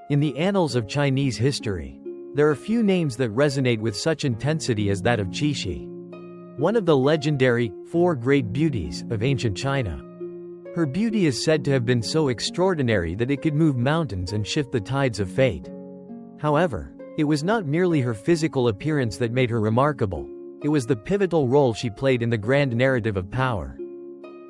In the annals of Chinese history, there are few names that resonate with such intensity as that of Xishi, one of the legendary four great beauties of ancient China. Her beauty is said to have been so extraordinary that it could move mountains and shift the tides of fate. However, it was not merely her physical appearance that made her remarkable. It was the pivotal role she played in the grand narrative of power,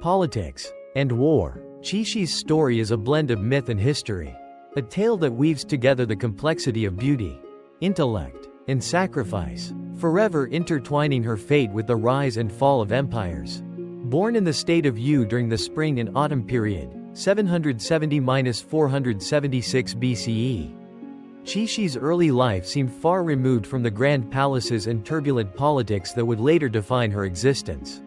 politics, and war. Xishi's story is a blend of myth and history, a tale that weaves together the complexity of beauty, intellect, and sacrifice, forever intertwining her fate with the rise and fall of empires. Born in the state of Yu during the spring and autumn period, 770–476 BCE, Xishi's early life seemed far removed from the grand palaces and turbulent politics that would later define her existence.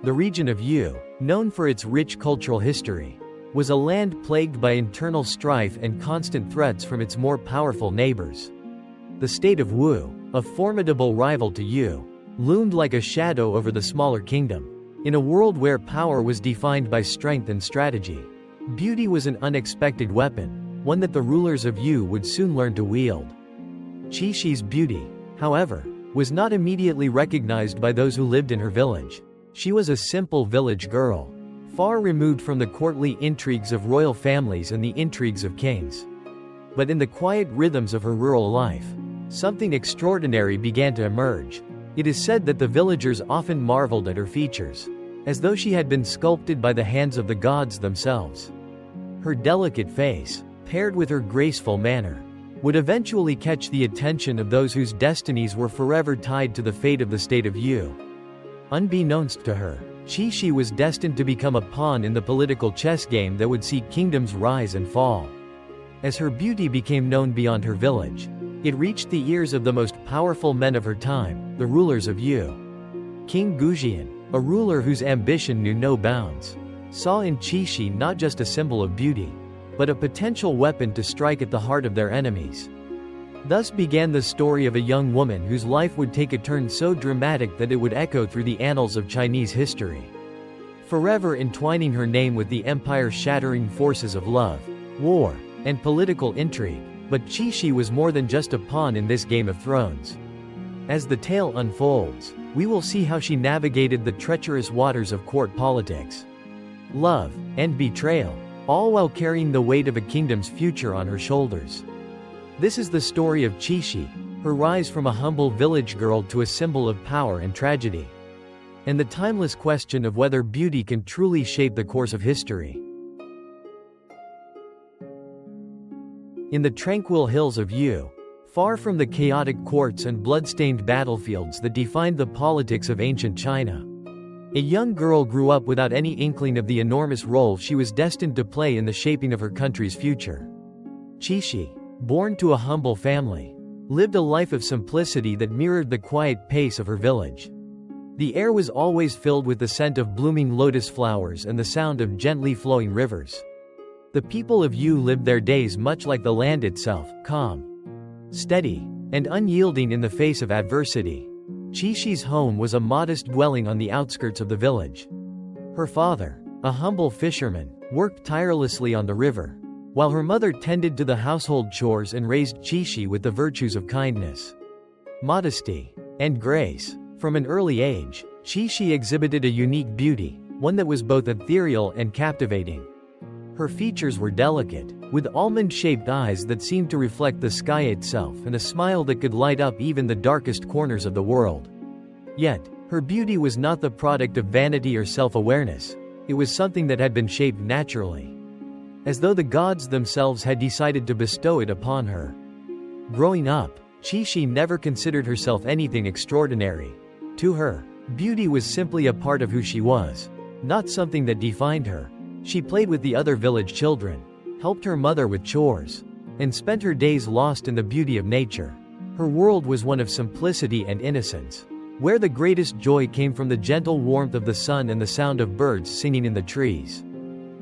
The region of Yu, known for its rich cultural history, was a land plagued by internal strife and constant threats from its more powerful neighbors. The state of Wu, a formidable rival to Yu, loomed like a shadow over the smaller kingdom. In a world where power was defined by strength and strategy, beauty was an unexpected weapon, one that the rulers of Yu would soon learn to wield. Xishi's beauty, however, was not immediately recognized by those who lived in her village. She was a simple village girl, far removed from the courtly intrigues of royal families and the intrigues of kings. But in the quiet rhythms of her rural life, something extraordinary began to emerge. It is said that the villagers often marveled at her features, as though she had been sculpted by the hands of the gods themselves. Her delicate face, paired with her graceful manner, would eventually catch the attention of those whose destinies were forever tied to the fate of the state of Yu. Unbeknownst to her, Xishi was destined to become a pawn in the political chess game that would see kingdoms rise and fall. As her beauty became known beyond her village, it reached the ears of the most powerful men of her time, the rulers of Yu. King Gujian, a ruler whose ambition knew no bounds, saw in Xishi not just a symbol of beauty, but a potential weapon to strike at the heart of their enemies. Thus began the story of a young woman whose life would take a turn so dramatic that it would echo through the annals of Chinese history, forever entwining her name with the empire-shattering forces of love, war, and political intrigue. But Xishi was more than just a pawn in this Game of Thrones. As the tale unfolds, we will see how she navigated the treacherous waters of court politics, love, and betrayal, all while carrying the weight of a kingdom's future on her shoulders. This is the story of Xishi, her rise from a humble village girl to a symbol of power and tragedy, and the timeless question of whether beauty can truly shape the course of history. In the tranquil hills of Yu, far from the chaotic courts and blood-stained battlefields that defined the politics of ancient China, a young girl grew up without any inkling of the enormous role she was destined to play in the shaping of her country's future. Xishi, born to a humble family, lived a life of simplicity that mirrored the quiet pace of her village. The air was always filled with the scent of blooming lotus flowers and the sound of gently flowing rivers. The people of Yu lived their days much like the land itself, calm, steady, and unyielding in the face of adversity. Xishi's home was a modest dwelling on the outskirts of the village. Her father, a humble fisherman, worked tirelessly on the river, while her mother tended to the household chores and raised Xishi with the virtues of kindness, modesty, and grace. From an early age, Xishi exhibited a unique beauty, one that was both ethereal and captivating. Her features were delicate, with almond-shaped eyes that seemed to reflect the sky itself and a smile that could light up even the darkest corners of the world. Yet, her beauty was not the product of vanity or self-awareness. It was something that had been shaped naturally, as though the gods themselves had decided to bestow it upon her. Growing up, Xishi never considered herself anything extraordinary. To her, beauty was simply a part of who she was, not something that defined her. She played with the other village children, helped her mother with chores, and spent her days lost in the beauty of nature. Her world was one of simplicity and innocence, where the greatest joy came from the gentle warmth of the sun and the sound of birds singing in the trees.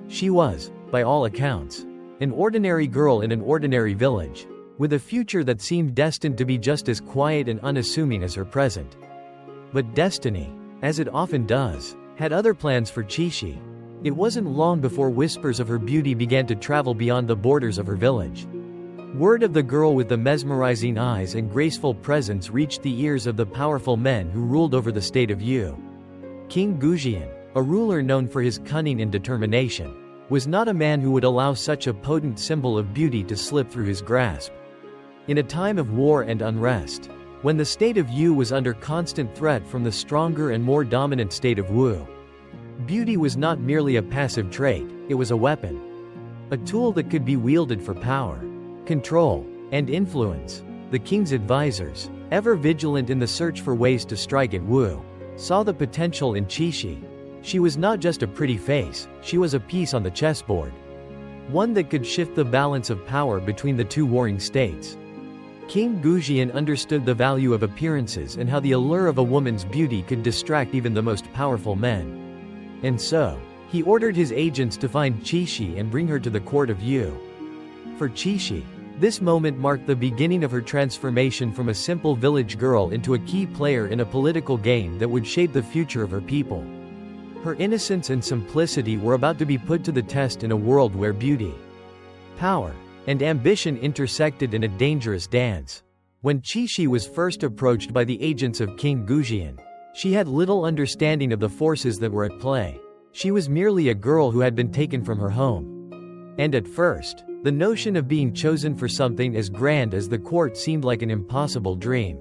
She was, by all accounts, an ordinary girl in an ordinary village, with a future that seemed destined to be just as quiet and unassuming as her present. But destiny, as it often does, had other plans for Xishi. It wasn't long before whispers of her beauty began to travel beyond the borders of her village. Word of the girl with the mesmerizing eyes and graceful presence reached the ears of the powerful men who ruled over the state of Yu. King Gujian, a ruler known for his cunning and determination, was not a man who would allow such a potent symbol of beauty to slip through his grasp. In a time of war and unrest, when the state of Yu was under constant threat from the stronger and more dominant state of Wu, beauty was not merely a passive trait, it was a weapon. A tool that could be wielded for power, control, and influence. The king's advisors, ever vigilant in the search for ways to strike at Wu, saw the potential in Xishi. She was not just a pretty face, she was a piece on the chessboard. One that could shift the balance of power between the two warring states. King Gujian understood the value of appearances and how the allure of a woman's beauty could distract even the most powerful men. And so, he ordered his agents to find Xishi and bring her to the court of Yu. For Xishi, this moment marked the beginning of her transformation from a simple village girl into a key player in a political game that would shape the future of her people. Her innocence and simplicity were about to be put to the test in a world where beauty, power, and ambition intersected in a dangerous dance. When Xishi was first approached by the agents of King Gujian, she had little understanding of the forces that were at play. She was merely a girl who had been taken from her home. And at first, the notion of being chosen for something as grand as the court seemed like an impossible dream.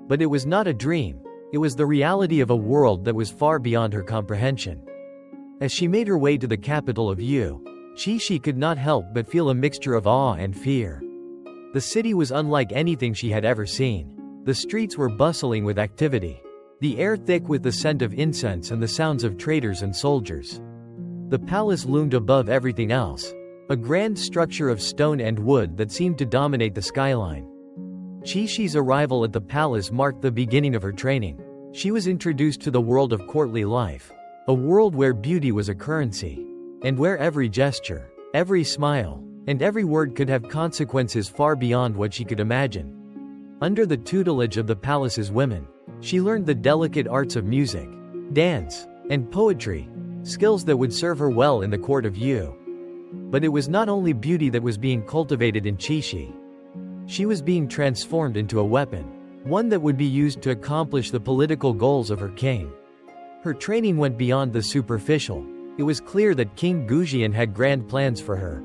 But it was not a dream, it was the reality of a world that was far beyond her comprehension. As she made her way to the capital of Yu, Xishi could not help but feel a mixture of awe and fear. The city was unlike anything she had ever seen. The streets were bustling with activity, the air thick with the scent of incense and the sounds of traders and soldiers. The palace loomed above everything else, a grand structure of stone and wood that seemed to dominate the skyline. Xishi's arrival at the palace marked the beginning of her training. She was introduced to the world of courtly life, a world where beauty was a currency, and where every gesture, every smile, and every word could have consequences far beyond what she could imagine. Under the tutelage of the palace's women, she learned the delicate arts of music, dance, and poetry, skills that would serve her well in the court of Yu. But it was not only beauty that was being cultivated in Xishi. She was being transformed into a weapon, one that would be used to accomplish the political goals of her king. Her training went beyond the superficial. It was clear that King Gujian had grand plans for her.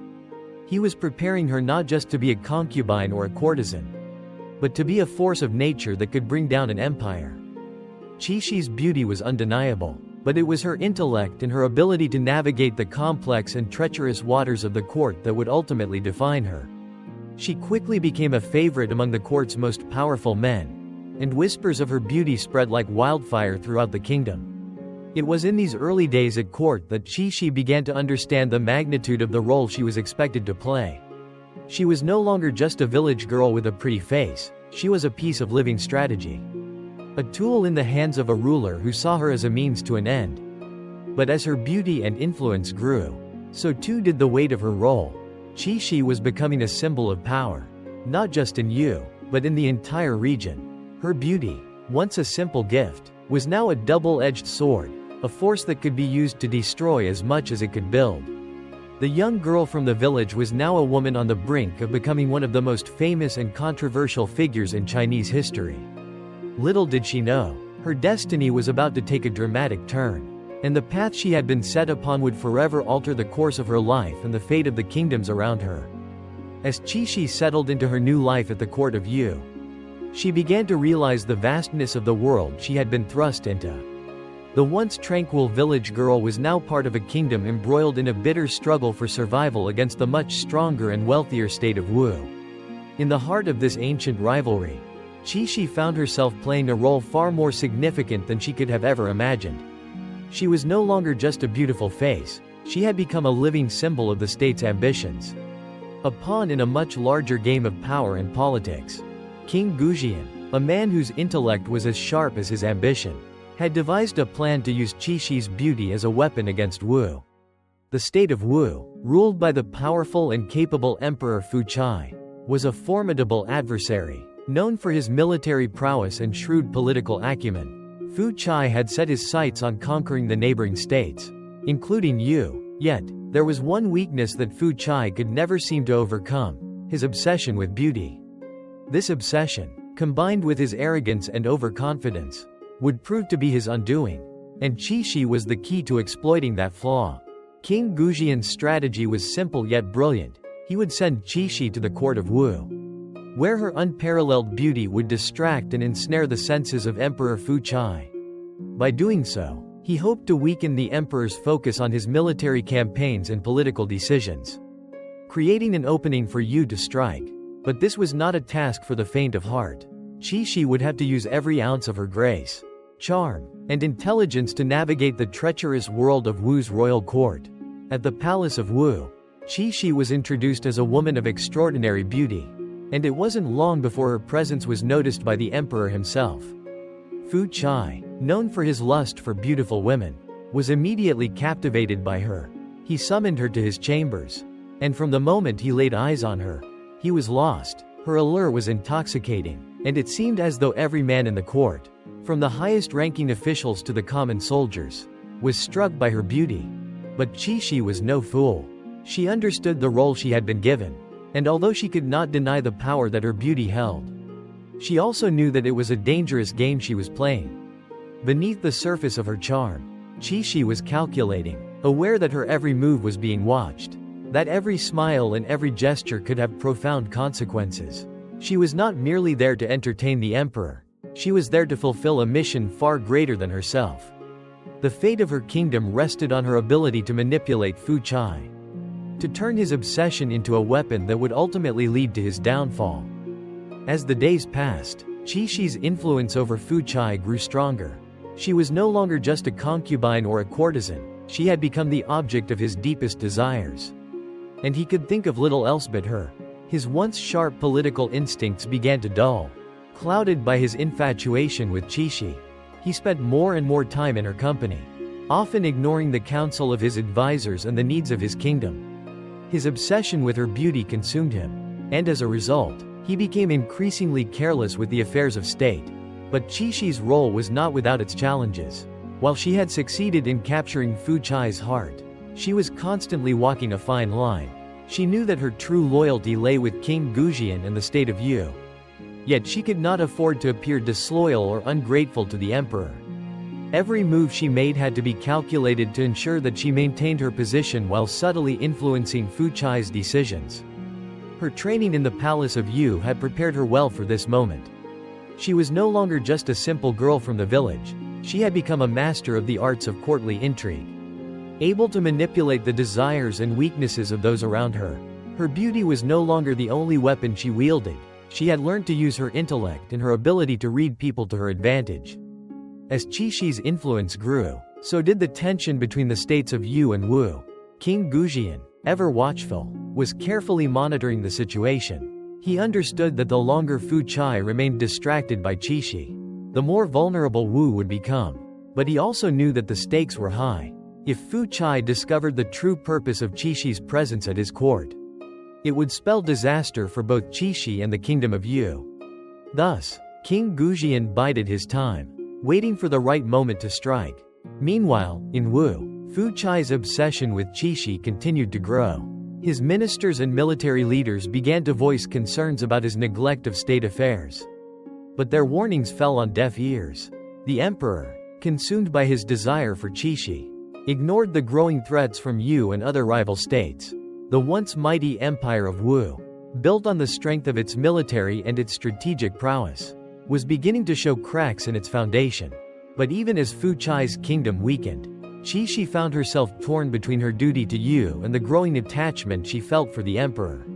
He was preparing her not just to be a concubine or a courtesan, but to be a force of nature that could bring down an empire. Xishi's beauty was undeniable, but it was her intellect and her ability to navigate the complex and treacherous waters of the court that would ultimately define her. She quickly became a favorite among the court's most powerful men, and whispers of her beauty spread like wildfire throughout the kingdom. It was in these early days at court that Xishi began to understand the magnitude of the role she was expected to play. She was no longer just a village girl with a pretty face, she was a piece of living strategy. A tool in the hands of a ruler who saw her as a means to an end. But as her beauty and influence grew, so too did the weight of her role. Xishi was becoming a symbol of power, not just in Yu, but in the entire region. Her beauty, once a simple gift, was now a double-edged sword, a force that could be used to destroy as much as it could build. The young girl from the village was now a woman on the brink of becoming one of the most famous and controversial figures in Chinese history. Little did she know, her destiny was about to take a dramatic turn, and the path she had been set upon would forever alter the course of her life and the fate of the kingdoms around her. As Xishi settled into her new life at the court of Yu, she began to realize the vastness of the world she had been thrust into. The once tranquil village girl was now part of a kingdom embroiled in a bitter struggle for survival against the much stronger and wealthier state of Wu. In the heart of this ancient rivalry, Xishi found herself playing a role far more significant than she could have ever imagined. She was no longer just a beautiful face, she had become a living symbol of the state's ambitions. A pawn in a much larger game of power and politics. King Gujian, a man whose intellect was as sharp as his ambition, had devised a plan to use Xishi's beauty as a weapon against Wu. The state of Wu, ruled by the powerful and capable Emperor Fu Chai, was a formidable adversary. Known for his military prowess and shrewd political acumen, Fu Chai had set his sights on conquering the neighboring states, including Yu. Yet, there was one weakness that Fu Chai could never seem to overcome: his obsession with beauty. This obsession, combined with his arrogance and overconfidence, would prove to be his undoing, and Xishi was the key to exploiting that flaw. King Gujian's strategy was simple yet brilliant. He would send Xishi to the court of Wu, where her unparalleled beauty would distract and ensnare the senses of Emperor Fu Chai. By doing so, he hoped to weaken the emperor's focus on his military campaigns and political decisions, creating an opening for Yu to strike. But this was not a task for the faint of heart. Xishi would have to use every ounce of her grace, charm, and intelligence to navigate the treacherous world of Wu's royal court. At the palace of Wu, Xishi was introduced as a woman of extraordinary beauty, and it wasn't long before her presence was noticed by the emperor himself. Fu Chai, known for his lust for beautiful women, was immediately captivated by her. He summoned her to his chambers, and from the moment he laid eyes on her, he was lost. Her allure was intoxicating, and it seemed as though every man in the court, from the highest-ranking officials to the common soldiers, was struck by her beauty. But Xishi was no fool. She understood the role she had been given, and although she could not deny the power that her beauty held, she also knew that it was a dangerous game she was playing. Beneath the surface of her charm, Xishi was calculating, aware that her every move was being watched, that every smile and every gesture could have profound consequences. She was not merely there to entertain the emperor. She was there to fulfill a mission far greater than herself. The fate of her kingdom rested on her ability to manipulate Fu Chai, to turn his obsession into a weapon that would ultimately lead to his downfall. As the days passed, Xishi's influence over Fu Chai grew stronger. She was no longer just a concubine or a courtesan. She had become the object of his deepest desires, and he could think of little else but her. His once sharp political instincts began to dull. Clouded by his infatuation with Xishi, he spent more and more time in her company, often ignoring the counsel of his advisors and the needs of his kingdom. His obsession with her beauty consumed him, and as a result, he became increasingly careless with the affairs of state. But Xishi's role was not without its challenges. While she had succeeded in capturing Fu Chai's heart, she was constantly walking a fine line. She knew that her true loyalty lay with King Gujian and the state of Yu. Yet she could not afford to appear disloyal or ungrateful to the emperor. Every move she made had to be calculated to ensure that she maintained her position while subtly influencing Fu Chai's decisions. Her training in the palace of Yu had prepared her well for this moment. She was no longer just a simple girl from the village. She had become a master of the arts of courtly intrigue, able to manipulate the desires and weaknesses of those around her. Her beauty was no longer the only weapon she wielded. She had learned to use her intellect and her ability to read people to her advantage. As Xishi's influence grew, so did the tension between the states of Yu and Wu. King Gujian, ever watchful, was carefully monitoring the situation. He understood that the longer Fu Chai remained distracted by Xishi, the more vulnerable Wu would become. But he also knew that the stakes were high. If Fu Chai discovered the true purpose of Xishi's presence at his court, it would spell disaster for both Xishi and the kingdom of Yu. Thus, King Gujian bided his time, waiting for the right moment to strike. Meanwhile, in Wu, Fu Chai's obsession with Xishi continued to grow. His ministers and military leaders began to voice concerns about his neglect of state affairs. But their warnings fell on deaf ears. The emperor, consumed by his desire for Xishi, ignored the growing threats from Yu and other rival states. The once mighty empire of Wu, built on the strength of its military and its strategic prowess, was beginning to show cracks in its foundation. But even as Fu Chai's kingdom weakened, Xishi found herself torn between her duty to Yu and the growing attachment she felt for the emperor.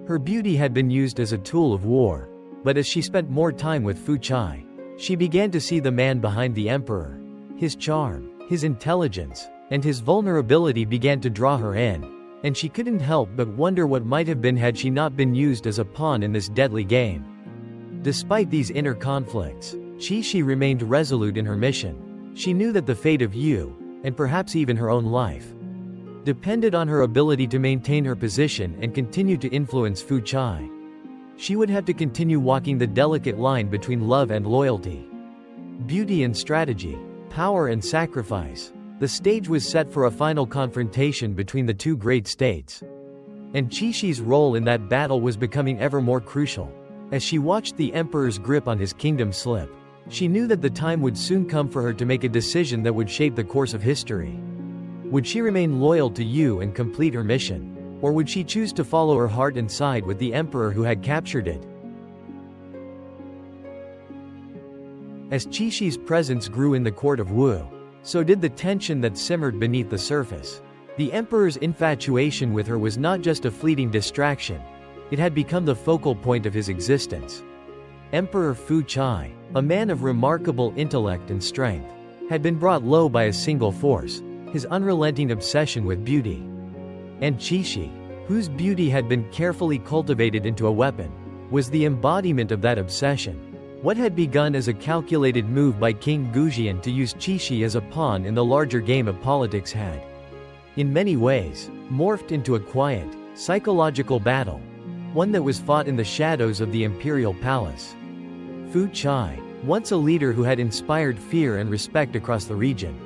Her beauty had been used as a tool of war, but as she spent more time with Fu Chai, she began to see the man behind the emperor. His charm, his intelligence, and his vulnerability began to draw her in, and she couldn't help but wonder what might have been had she not been used as a pawn in this deadly game. Despite these inner conflicts, Xishi remained resolute in her mission. She knew that the fate of Yu, and perhaps even her own life, depended on her ability to maintain her position and continue to influence Fu Chai. She would have to continue walking the delicate line between love and loyalty, beauty and strategy, power and sacrifice. The stage was set for a final confrontation between the two great states. And Xishi's role in that battle was becoming ever more crucial. As she watched the emperor's grip on his kingdom slip, she knew that the time would soon come for her to make a decision that would shape the course of history. Would she remain loyal to Yu and complete her mission? Or would she choose to follow her heart and side with the emperor who had captured it? As Xishi's presence grew in the court of Wu, so did the tension that simmered beneath the surface. The emperor's infatuation with her was not just a fleeting distraction, it had become the focal point of his existence. Emperor Fu Chai, a man of remarkable intellect and strength, had been brought low by a single force, his unrelenting obsession with beauty. And Xishi, whose beauty had been carefully cultivated into a weapon, was the embodiment of that obsession. What had begun as a calculated move by King Gujian to use Xishi as a pawn in the larger game of politics had, in many ways, morphed into a quiet, psychological battle, one that was fought in the shadows of the imperial palace. Fu Chai, once a leader who had inspired fear and respect across the region,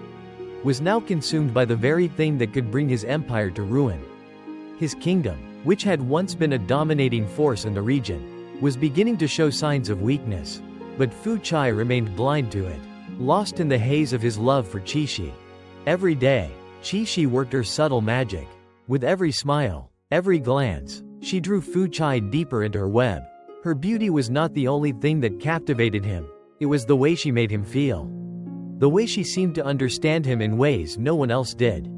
was now consumed by the very thing that could bring his empire to ruin. His kingdom, which had once been a dominating force in the region, was beginning to show signs of weakness, but Fu Chai remained blind to it, lost in the haze of his love for Xishi. Every day, Xishi worked her subtle magic. With every smile, every glance, she drew Fu Chai deeper into her web. Her beauty was not the only thing that captivated him, it was the way she made him feel. The way she seemed to understand him in ways no one else did.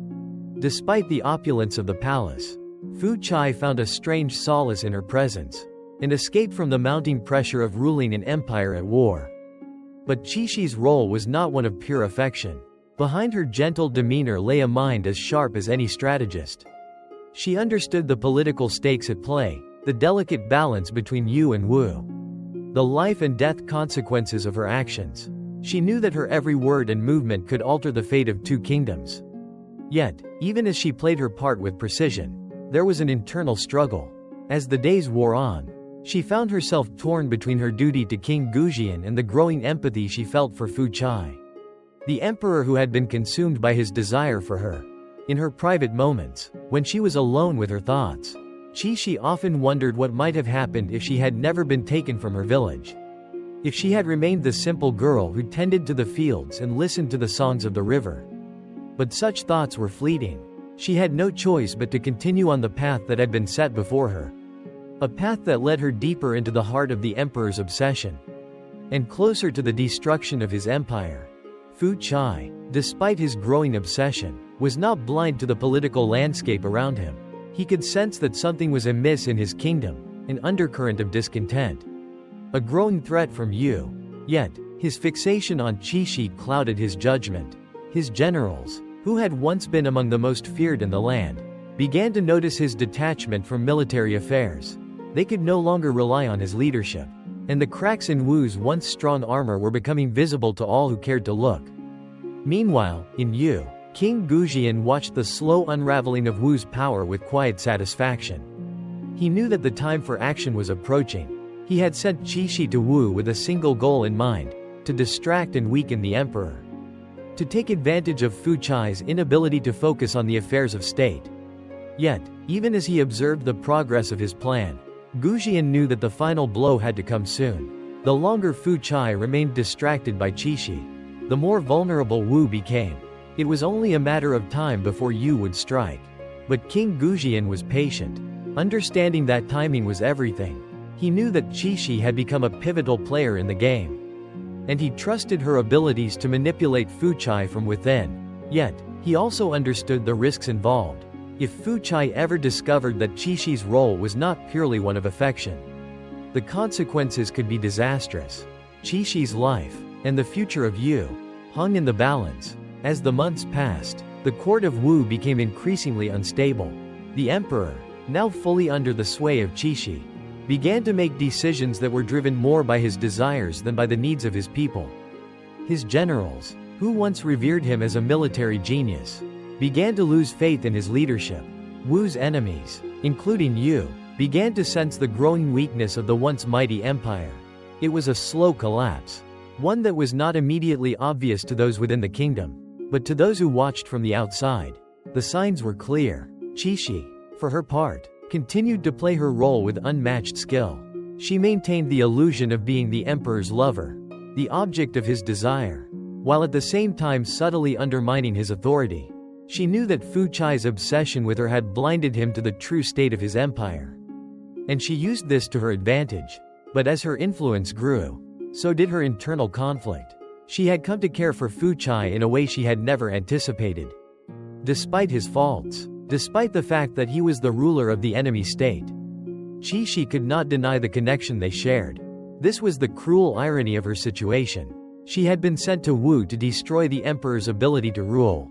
Despite the opulence of the palace, Fu Chai found a strange solace in her presence, an escape from the mounting pressure of ruling an empire at war. But Xishi's role was not one of pure affection. Behind her gentle demeanor lay a mind as sharp as any strategist. She understood the political stakes at play, the delicate balance between Yu and Wu, the life and death consequences of her actions. She knew that her every word and movement could alter the fate of two kingdoms. Yet, even as she played her part with precision, there was an internal struggle. As the days wore on, she found herself torn between her duty to King Gujian and the growing empathy she felt for Fu Chai, the emperor who had been consumed by his desire for her. In her private moments, when she was alone with her thoughts, Xishi often wondered what might have happened if she had never been taken from her village. If she had remained the simple girl who tended to the fields and listened to the songs of the river. But such thoughts were fleeting. She had no choice but to continue on the path that had been set before her. A path that led her deeper into the heart of the emperor's obsession, and closer to the destruction of his empire. Fu Chai, despite his growing obsession, was not blind to the political landscape around him. He could sense that something was amiss in his kingdom, an undercurrent of discontent, a growing threat from Yu. Yet, his fixation on Xishi clouded his judgment. His generals, who had once been among the most feared in the land, began to notice his detachment from military affairs. They could no longer rely on his leadership, and the cracks in Wu's once strong armor were becoming visible to all who cared to look. Meanwhile, in Yu, King Gujian watched the slow unraveling of Wu's power with quiet satisfaction. He knew that the time for action was approaching. He had sent Xishi to Wu with a single goal in mind: to distract and weaken the emperor, to take advantage of Fu Chai's inability to focus on the affairs of state. Yet, even as he observed the progress of his plan, Gujian knew that the final blow had to come soon. The longer Fu Chai remained distracted by Xishi, the more vulnerable Wu became. It was only a matter of time before Yu would strike. But King Gujian was patient, understanding that timing was everything. He knew that Xishi had become a pivotal player in the game, and he trusted her abilities to manipulate Fu Chai from within. Yet, he also understood the risks involved. If Fu Chai ever discovered that Xishi's role was not purely one of affection, the consequences could be disastrous. Xishi's life, and the future of Yu, hung in the balance. As the months passed, the court of Wu became increasingly unstable. The emperor, now fully under the sway of Xishi, began to make decisions that were driven more by his desires than by the needs of his people. His generals, who once revered him as a military genius, began to lose faith in his leadership. Wu's enemies, including Yu, began to sense the growing weakness of the once mighty empire. It was a slow collapse, one that was not immediately obvious to those within the kingdom, but to those who watched from the outside, the signs were clear. Xishi, for her part, continued to play her role with unmatched skill. She maintained the illusion of being the emperor's lover, the object of his desire, while at the same time subtly undermining his authority. She knew that Fu Chai's obsession with her had blinded him to the true state of his empire. And she used this to her advantage. But as her influence grew, so did her internal conflict. She had come to care for Fu Chai in a way she had never anticipated. Despite his faults, despite the fact that he was the ruler of the enemy state, Xishi could not deny the connection they shared. This was the cruel irony of her situation. She had been sent to Wu to destroy the emperor's ability to rule.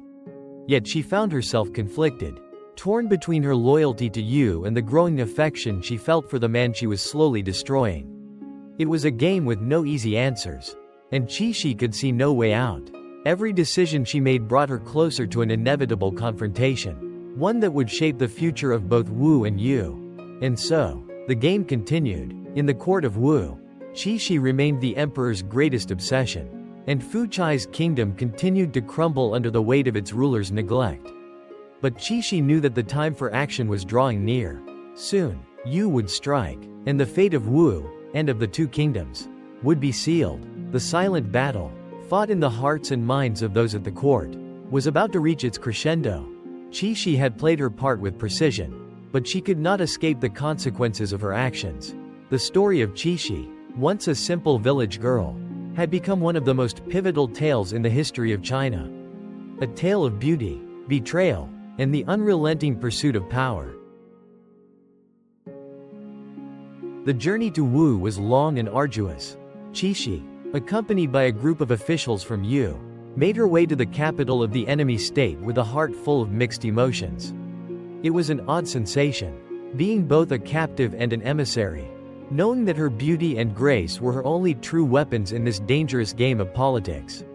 Yet she found herself conflicted, torn between her loyalty to Yu and the growing affection she felt for the man she was slowly destroying. It was a game with no easy answers, and Xishi could see no way out. Every decision she made brought her closer to an inevitable confrontation, one that would shape the future of both Wu and Yu. And so, the game continued. In the court of Wu, Xishi remained the emperor's greatest obsession, and Fu Chai's kingdom continued to crumble under the weight of its ruler's neglect. But Xishi knew that the time for action was drawing near. Soon, Yu would strike, and the fate of Wu, and of the two kingdoms, would be sealed. The silent battle, fought in the hearts and minds of those at the court, was about to reach its crescendo. Xishi had played her part with precision, but she could not escape the consequences of her actions. The story of Xishi, once a simple village girl, had become one of the most pivotal tales in the history of China. A tale of beauty, betrayal, and the unrelenting pursuit of power. The journey to Wu was long and arduous. Xishi, accompanied by a group of officials from Yu, made her way to the capital of the enemy state with a heart full of mixed emotions. It was an odd sensation, being both a captive and an emissary, knowing that her beauty and grace were her only true weapons in this dangerous game of politics.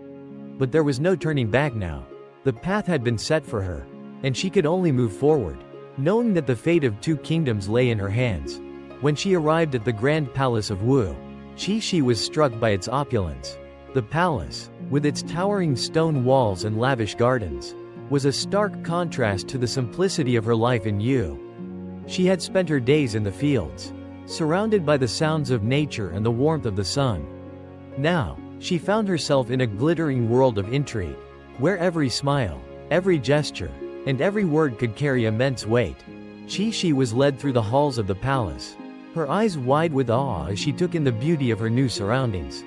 But there was no turning back now. The path had been set for her, and she could only move forward, knowing that the fate of two kingdoms lay in her hands. When she arrived at the grand palace of Wu, Xishi was struck by its opulence. The palace, with its towering stone walls and lavish gardens, was a stark contrast to the simplicity of her life in Yu. She had spent her days in the fields, surrounded by the sounds of nature and the warmth of the sun. Now, she found herself in a glittering world of intrigue, where every smile, every gesture, and every word could carry immense weight. Xishi was led through the halls of the palace, her eyes wide with awe as she took in the beauty of her new surroundings.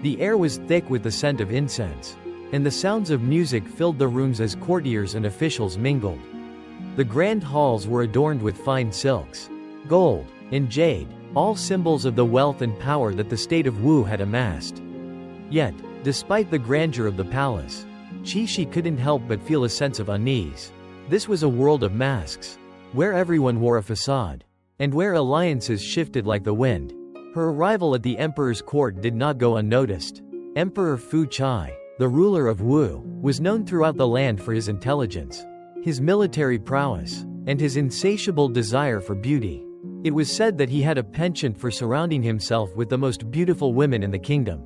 The air was thick with the scent of incense, and the sounds of music filled the rooms as courtiers and officials mingled. The grand halls were adorned with fine silks, gold, and jade, all symbols of the wealth and power that the state of Wu had amassed. Yet, despite the grandeur of the palace, Xishi couldn't help but feel a sense of unease. This was a world of masks, where everyone wore a facade, and where alliances shifted like the wind. Her arrival at the emperor's court did not go unnoticed. Emperor Fu Chai, the ruler of Wu, was known throughout the land for his intelligence, his military prowess, and his insatiable desire for beauty. It was said that he had a penchant for surrounding himself with the most beautiful women in the kingdom.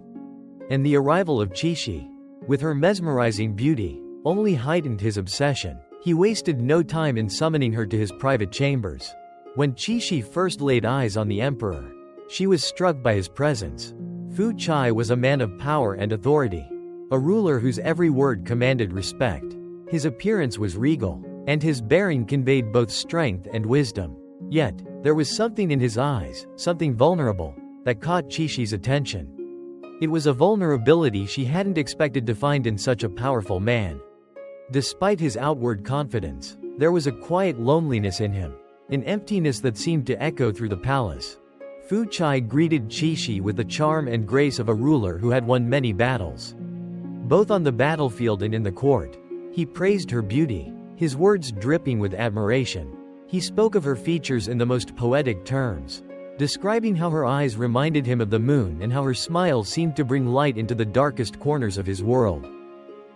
And the arrival of Xishi, with her mesmerizing beauty, only heightened his obsession. He wasted no time in summoning her to his private chambers. When Xishi first laid eyes on the emperor, she was struck by his presence. Fu Chai was a man of power and authority, a ruler whose every word commanded respect. His appearance was regal, and his bearing conveyed both strength and wisdom. Yet, there was something in his eyes, something vulnerable, that caught Xishi's attention. It was a vulnerability she hadn't expected to find in such a powerful man. Despite his outward confidence, there was a quiet loneliness in him, an emptiness that seemed to echo through the palace. Fu Chai greeted Xishi with the charm and grace of a ruler who had won many battles. Both on the battlefield and in the court, he praised her beauty, his words dripping with admiration. He spoke of her features in the most poetic terms, describing how her eyes reminded him of the moon and how her smile seemed to bring light into the darkest corners of his world.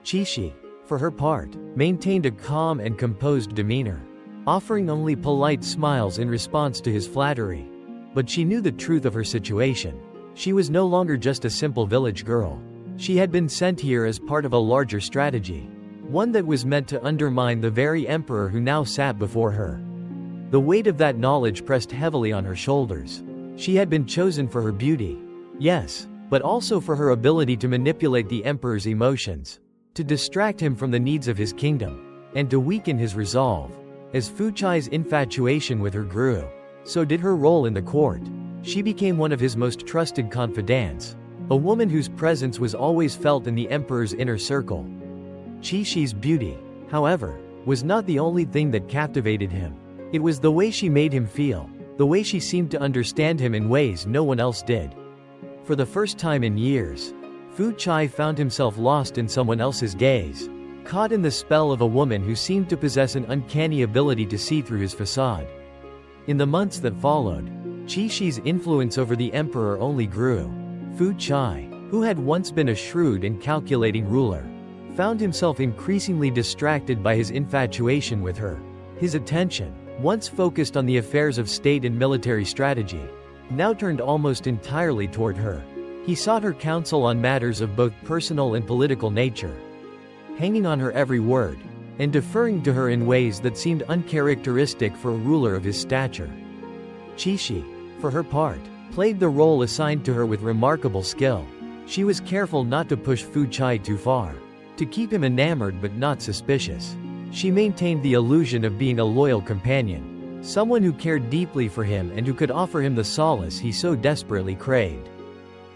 Xishi, for her part, maintained a calm and composed demeanor, offering only polite smiles in response to his flattery. But she knew the truth of her situation. She was no longer just a simple village girl. She had been sent here as part of a larger strategy, one that was meant to undermine the very emperor who now sat before her. The weight of that knowledge pressed heavily on her shoulders. She had been chosen for her beauty. Yes, but also for her ability to manipulate the emperor's emotions, to distract him from the needs of his kingdom, and to weaken his resolve. As Fu Chai's infatuation with her grew, so did her role in the court. She became one of his most trusted confidants, a woman whose presence was always felt in the emperor's inner circle. Xishi's beauty, however, was not the only thing that captivated him. It was the way she made him feel, the way she seemed to understand him in ways no one else did. For the first time in years, Fu Chai found himself lost in someone else's gaze, caught in the spell of a woman who seemed to possess an uncanny ability to see through his facade. In the months that followed, Xishi's influence over the emperor only grew. Fu Chai, who had once been a shrewd and calculating ruler, found himself increasingly distracted by his infatuation with her. His attention, once focused on the affairs of state and military strategy, now turned almost entirely toward her. He sought her counsel on matters of both personal and political nature, hanging on her every word, and deferring to her in ways that seemed uncharacteristic for a ruler of his stature. Xishi, for her part, played the role assigned to her with remarkable skill. She was careful not to push Fu Chai too far, to keep him enamored but not suspicious. She maintained the illusion of being a loyal companion, someone who cared deeply for him and who could offer him the solace he so desperately craved.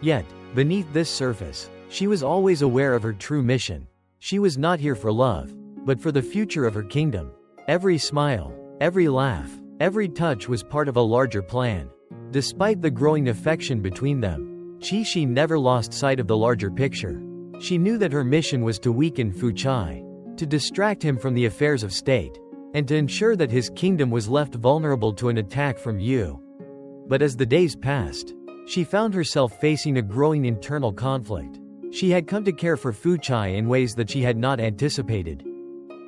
Yet, beneath this surface, she was always aware of her true mission. She was not here for love, but for the future of her kingdom. Every smile, every laugh, every touch was part of a larger plan. Despite the growing affection between them, Xishi never lost sight of the larger picture. She knew that her mission was to weaken Fu Chai, to distract him from the affairs of state, and to ensure that his kingdom was left vulnerable to an attack from Yu. But as the days passed, she found herself facing a growing internal conflict. She had come to care for Fu Chai in ways that she had not anticipated.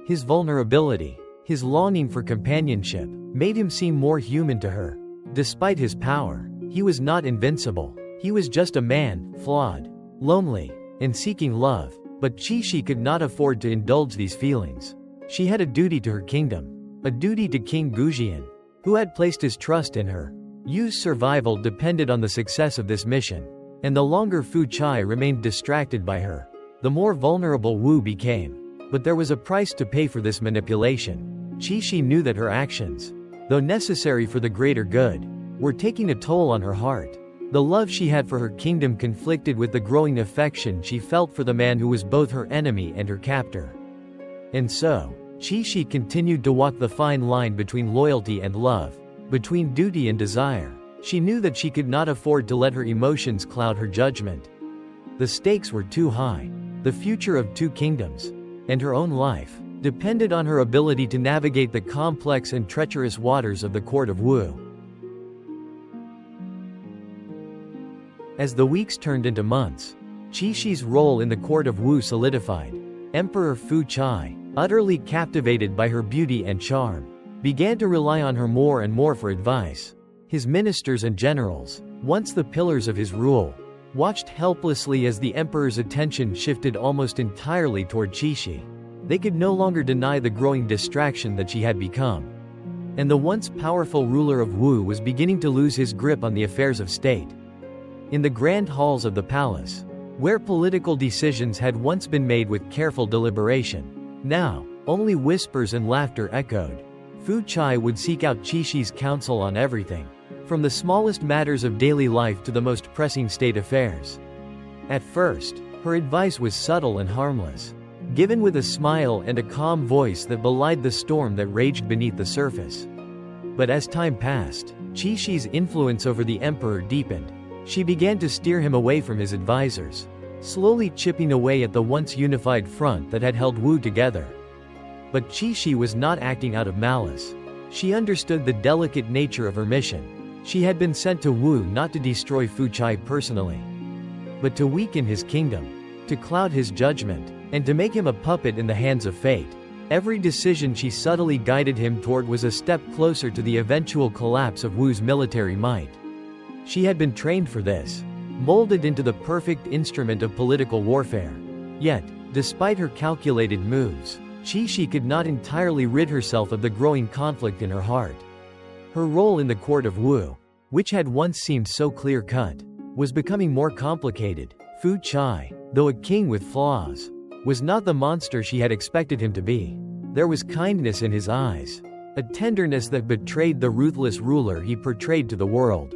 His vulnerability, his longing for companionship, made him seem more human to her. Despite his power, he was not invincible. He was just a man, flawed, lonely, and seeking love. But Xishi could not afford to indulge these feelings. She had a duty to her kingdom, a duty to King Gujian, who had placed his trust in her. Yu's survival depended on the success of this mission, and the longer Fu Chai remained distracted by her, the more vulnerable Wu became. But there was a price to pay for this manipulation. Xishi knew that her actions, though necessary for the greater good, were taking a toll on her heart. The love she had for her kingdom conflicted with the growing affection she felt for the man who was both her enemy and her captor. And so, Xishi continued to walk the fine line between loyalty and love, between duty and desire. She knew that she could not afford to let her emotions cloud her judgment. The stakes were too high. The future of two kingdoms, and her own life, depended on her ability to navigate the complex and treacherous waters of the court of Wu. As the weeks turned into months, Xishi's role in the court of Wu solidified. Emperor Fu Chai, utterly captivated by her beauty and charm, began to rely on her more and more for advice. His ministers and generals, once the pillars of his rule, watched helplessly as the emperor's attention shifted almost entirely toward Xishi. They could no longer deny the growing distraction that she had become. And the once powerful ruler of Wu was beginning to lose his grip on the affairs of state. In the grand halls of the palace, where political decisions had once been made with careful deliberation, now, only whispers and laughter echoed. Fu Chai would seek out Xishi's counsel on everything, from the smallest matters of daily life to the most pressing state affairs. At first, her advice was subtle and harmless, given with a smile and a calm voice that belied the storm that raged beneath the surface. But as time passed, Xishi's influence over the emperor deepened. She began to steer him away from his advisors, slowly chipping away at the once unified front that had held Wu together. But Xishi was not acting out of malice. She understood the delicate nature of her mission. She had been sent to Wu not to destroy Fu Chai personally, but to weaken his kingdom, to cloud his judgment, and to make him a puppet in the hands of fate. Every decision she subtly guided him toward was a step closer to the eventual collapse of Wu's military might. She had been trained for this, molded into the perfect instrument of political warfare. Yet, despite her calculated moves, Xishi could not entirely rid herself of the growing conflict in her heart. Her role in the court of Wu, which had once seemed so clear-cut, was becoming more complicated. Fu Chai, though a king with flaws, was not the monster she had expected him to be. There was kindness in his eyes, a tenderness that betrayed the ruthless ruler he portrayed to the world.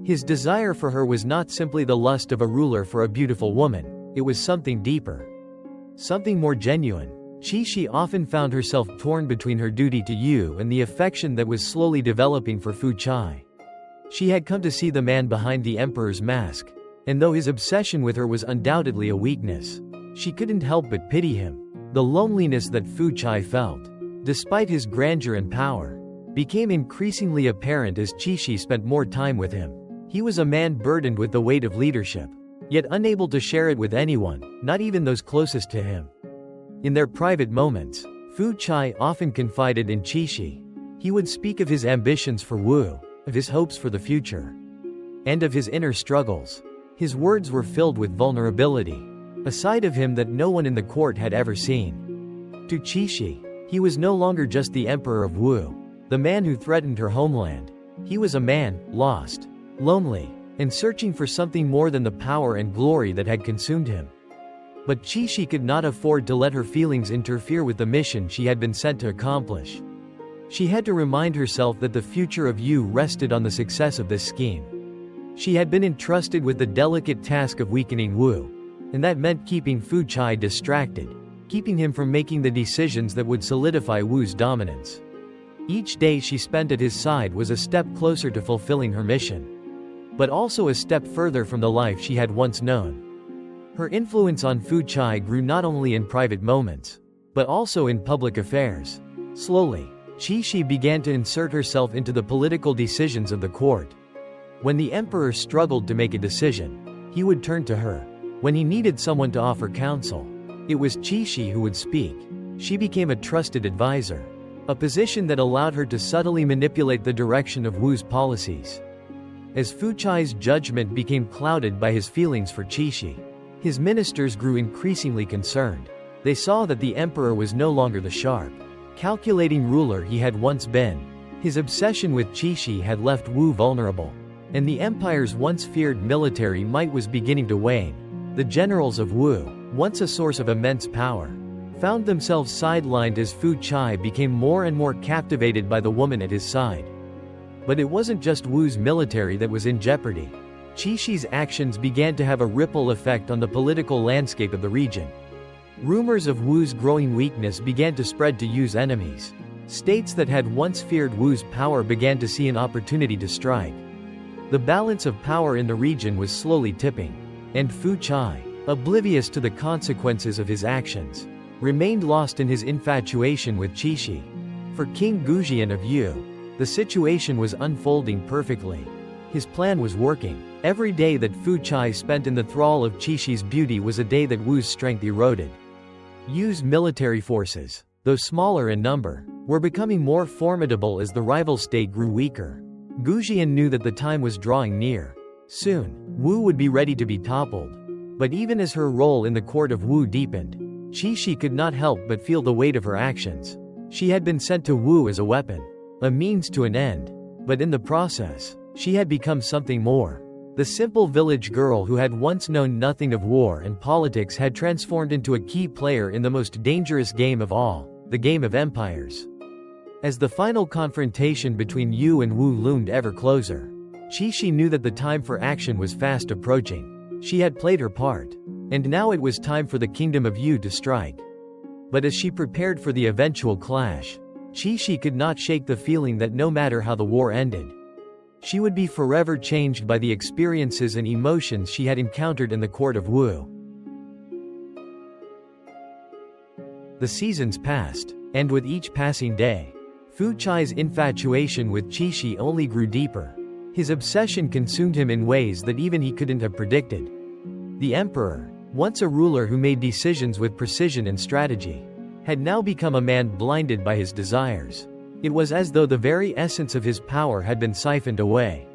His desire for her was not simply the lust of a ruler for a beautiful woman, it was something deeper. Something more genuine. Xishi often found herself torn between her duty to Yu and the affection that was slowly developing for Fu Chai. She had come to see the man behind the emperor's mask, and though his obsession with her was undoubtedly a weakness, she couldn't help but pity him. The loneliness that Fu Chai felt, despite his grandeur and power, became increasingly apparent as Xishi spent more time with him. He was a man burdened with the weight of leadership, yet unable to share it with anyone, not even those closest to him. In their private moments, Fu Chai often confided in Xishi. He would speak of his ambitions for Wu, of his hopes for the future, and of his inner struggles. His words were filled with vulnerability, a side of him that no one in the court had ever seen. To Xishi, he was no longer just the emperor of Wu, the man who threatened her homeland. He was a man, lost, lonely, and searching for something more than the power and glory that had consumed him. But Xishi could not afford to let her feelings interfere with the mission she had been sent to accomplish. She had to remind herself that the future of Yu rested on the success of this scheme. She had been entrusted with the delicate task of weakening Wu, and that meant keeping Fu Chai distracted, keeping him from making the decisions that would solidify Wu's dominance. Each day she spent at his side was a step closer to fulfilling her mission, but also a step further from the life she had once known. Her influence on Fu Chai grew not only in private moments, but also in public affairs. Slowly, Xishi began to insert herself into the political decisions of the court. When the emperor struggled to make a decision, he would turn to her. When he needed someone to offer counsel, it was Xishi who would speak. She became a trusted advisor, a position that allowed her to subtly manipulate the direction of Wu's policies. As Fu Chai's judgment became clouded by his feelings for Xishi, his ministers grew increasingly concerned. They saw that the emperor was no longer the sharp, calculating ruler he had once been. His obsession with Xishi had left Wu vulnerable, and the empire's once feared military might was beginning to wane. The generals of Wu, once a source of immense power, found themselves sidelined as Fu Chai became more and more captivated by the woman at his side. But it wasn't just Wu's military that was in jeopardy. Xishi's actions began to have a ripple effect on the political landscape of the region. Rumors of Wu's growing weakness began to spread to Yu's enemies. States that had once feared Wu's power began to see an opportunity to strike. The balance of power in the region was slowly tipping, and Fu Chai, oblivious to the consequences of his actions, remained lost in his infatuation with Xishi. For King Gujian of Yu, the situation was unfolding perfectly. His plan was working. Every day that Fu Chai spent in the thrall of Qishi's beauty was a day that Wu's strength eroded. Yu's military forces, though smaller in number, were becoming more formidable as the rival state grew weaker. Gujian knew that the time was drawing near. Soon, Wu would be ready to be toppled. But even as her role in the court of Wu deepened, Xishi could not help but feel the weight of her actions. She had been sent to Wu as a weapon, a means to an end. But in the process, she had become something more. The simple village girl who had once known nothing of war and politics had transformed into a key player in the most dangerous game of all, the game of empires. As the final confrontation between Yu and Wu loomed ever closer, Xishi knew that the time for action was fast approaching. She had played her part, and now it was time for the kingdom of Yu to strike. But as she prepared for the eventual clash, Xishi could not shake the feeling that no matter how the war ended, she would be forever changed by the experiences and emotions she had encountered in the court of Wu. The seasons passed, and with each passing day, Fu Chai's infatuation with Xishi only grew deeper. His obsession consumed him in ways that even he couldn't have predicted. The emperor, once a ruler who made decisions with precision and strategy, had now become a man blinded by his desires. It was as though the very essence of his power had been siphoned away,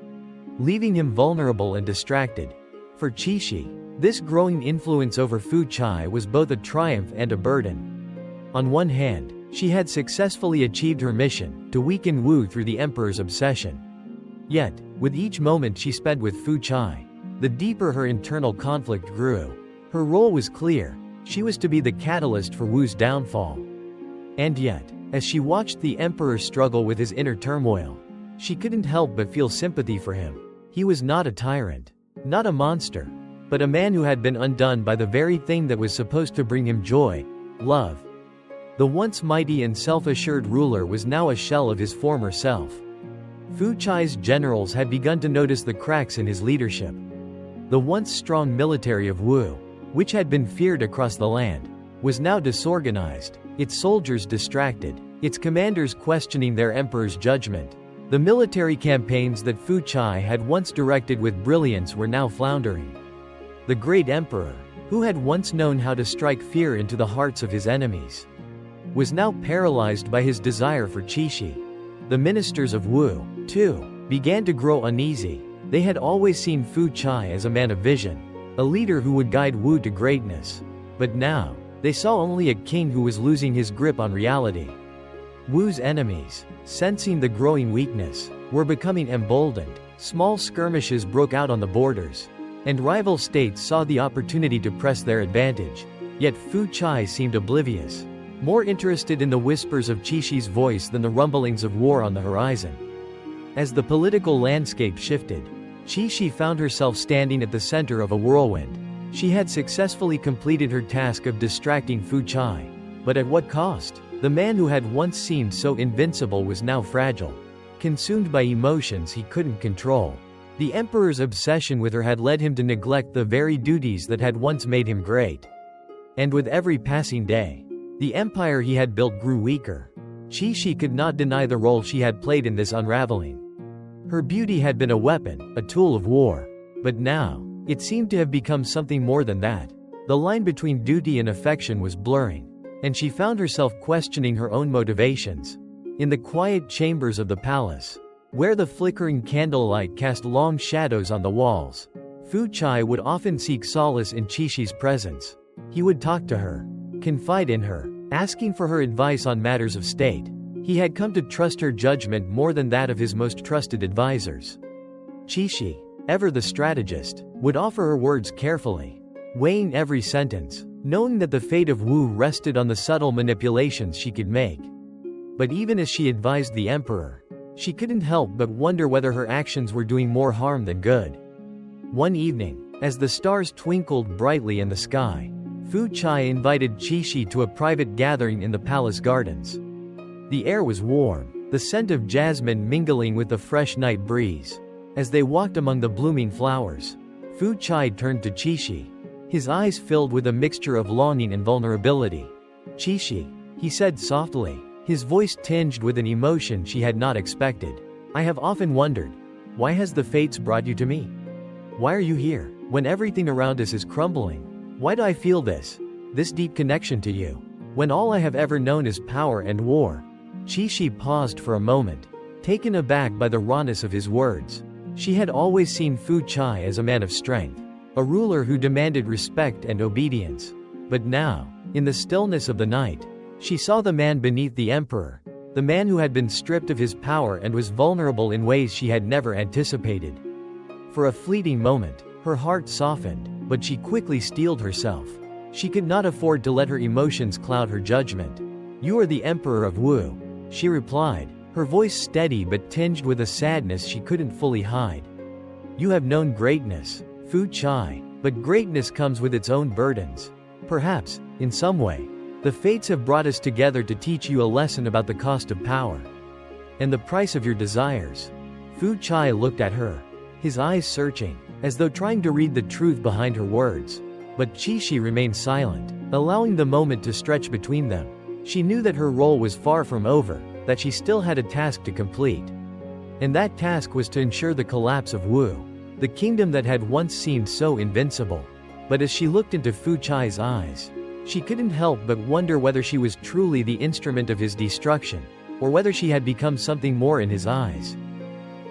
leaving him vulnerable and distracted. For Xishi, this growing influence over Fu Chai was both a triumph and a burden. On one hand, She had successfully achieved her mission, to weaken Wu through the emperor's obsession. Yet, with each moment she spent with Fu Chai, the deeper her internal conflict grew. Her role was clear: she was to be the catalyst for Wu's downfall. And yet, as she watched the emperor struggle with his inner turmoil, she couldn't help but feel sympathy for him. He was not a tyrant, not a monster, but a man who had been undone by the very thing that was supposed to bring him joy: love. The once mighty and self-assured ruler was now a shell of his former self. Fu Chai's generals had begun to notice the cracks in his leadership. The once strong military of Wu, which had been feared across the land, was now disorganized, its soldiers distracted, its commanders questioning their emperor's judgment. The military campaigns that Fu Chai had once directed with brilliance were now floundering. The great emperor, who had once known how to strike fear into the hearts of his enemies, was now paralyzed by his desire for Xishi. The ministers of Wu, too, began to grow uneasy. They had always seen Fu Chai as a man of vision, a leader who would guide Wu to greatness. But now, they saw only a king who was losing his grip on reality. Wu's enemies, sensing the growing weakness, were becoming emboldened. Small skirmishes broke out on the borders, and rival states saw the opportunity to press their advantage. Yet Fu Chai seemed oblivious, more interested in the whispers of Xishi's voice than the rumblings of war on the horizon. As the political landscape shifted, Xishi found herself standing at the center of a whirlwind. She had successfully completed her task of distracting Fu Chai. But at what cost? The man who had once seemed so invincible was now fragile, consumed by emotions he couldn't control. The emperor's obsession with her had led him to neglect the very duties that had once made him great. And with every passing day, the empire he had built grew weaker. Xishi could not deny the role she had played in this unraveling. Her beauty had been a weapon, a tool of war. But now, it seemed to have become something more than that. The line between duty and affection was blurring, and she found herself questioning her own motivations. In the quiet chambers of the palace, where the flickering candlelight cast long shadows on the walls, Fu Chai would often seek solace in Xishi's presence. He would talk to her, confide in her, asking for her advice on matters of state. He had come to trust her judgment more than that of his most trusted advisors. Xishi, ever the strategist, would offer her words carefully, weighing every sentence, knowing that the fate of Wu rested on the subtle manipulations she could make. But even as she advised the emperor, she couldn't help but wonder whether her actions were doing more harm than good. One evening, as the stars twinkled brightly in the sky, Fu Chai invited Xishi to a private gathering in the palace gardens. The air was warm, the scent of jasmine mingling with the fresh night breeze. As they walked among the blooming flowers, Fu Chai turned to Xishi, his eyes filled with a mixture of longing and vulnerability. "Xishi," he said softly, his voice tinged with an emotion she had not expected. "I have often wondered, why has the fates brought you to me? Why are you here, when everything around us is crumbling? Why do I feel this deep connection to you, when all I have ever known is power and war?" Xishi paused for a moment, taken aback by the rawness of his words. She had always seen Fu Chai as a man of strength, a ruler who demanded respect and obedience. But now, in the stillness of the night, she saw the man beneath the emperor, the man who had been stripped of his power and was vulnerable in ways she had never anticipated. For a fleeting moment, her heart softened, but she quickly steeled herself. She could not afford to let her emotions cloud her judgment. "You are the emperor of Wu," she replied, her voice steady but tinged with a sadness she couldn't fully hide. "You have known greatness, Fu Chai, but greatness comes with its own burdens. Perhaps, in some way, the fates have brought us together to teach you a lesson about the cost of power and the price of your desires." Fu Chai looked at her, his eyes searching, as though trying to read the truth behind her words. But Xishi remained silent, allowing the moment to stretch between them. She knew that her role was far from over, that she still had a task to complete. And that task was to ensure the collapse of Wu, the kingdom that had once seemed so invincible. But as she looked into Fu Chai's eyes, she couldn't help but wonder whether she was truly the instrument of his destruction, or whether she had become something more in his eyes.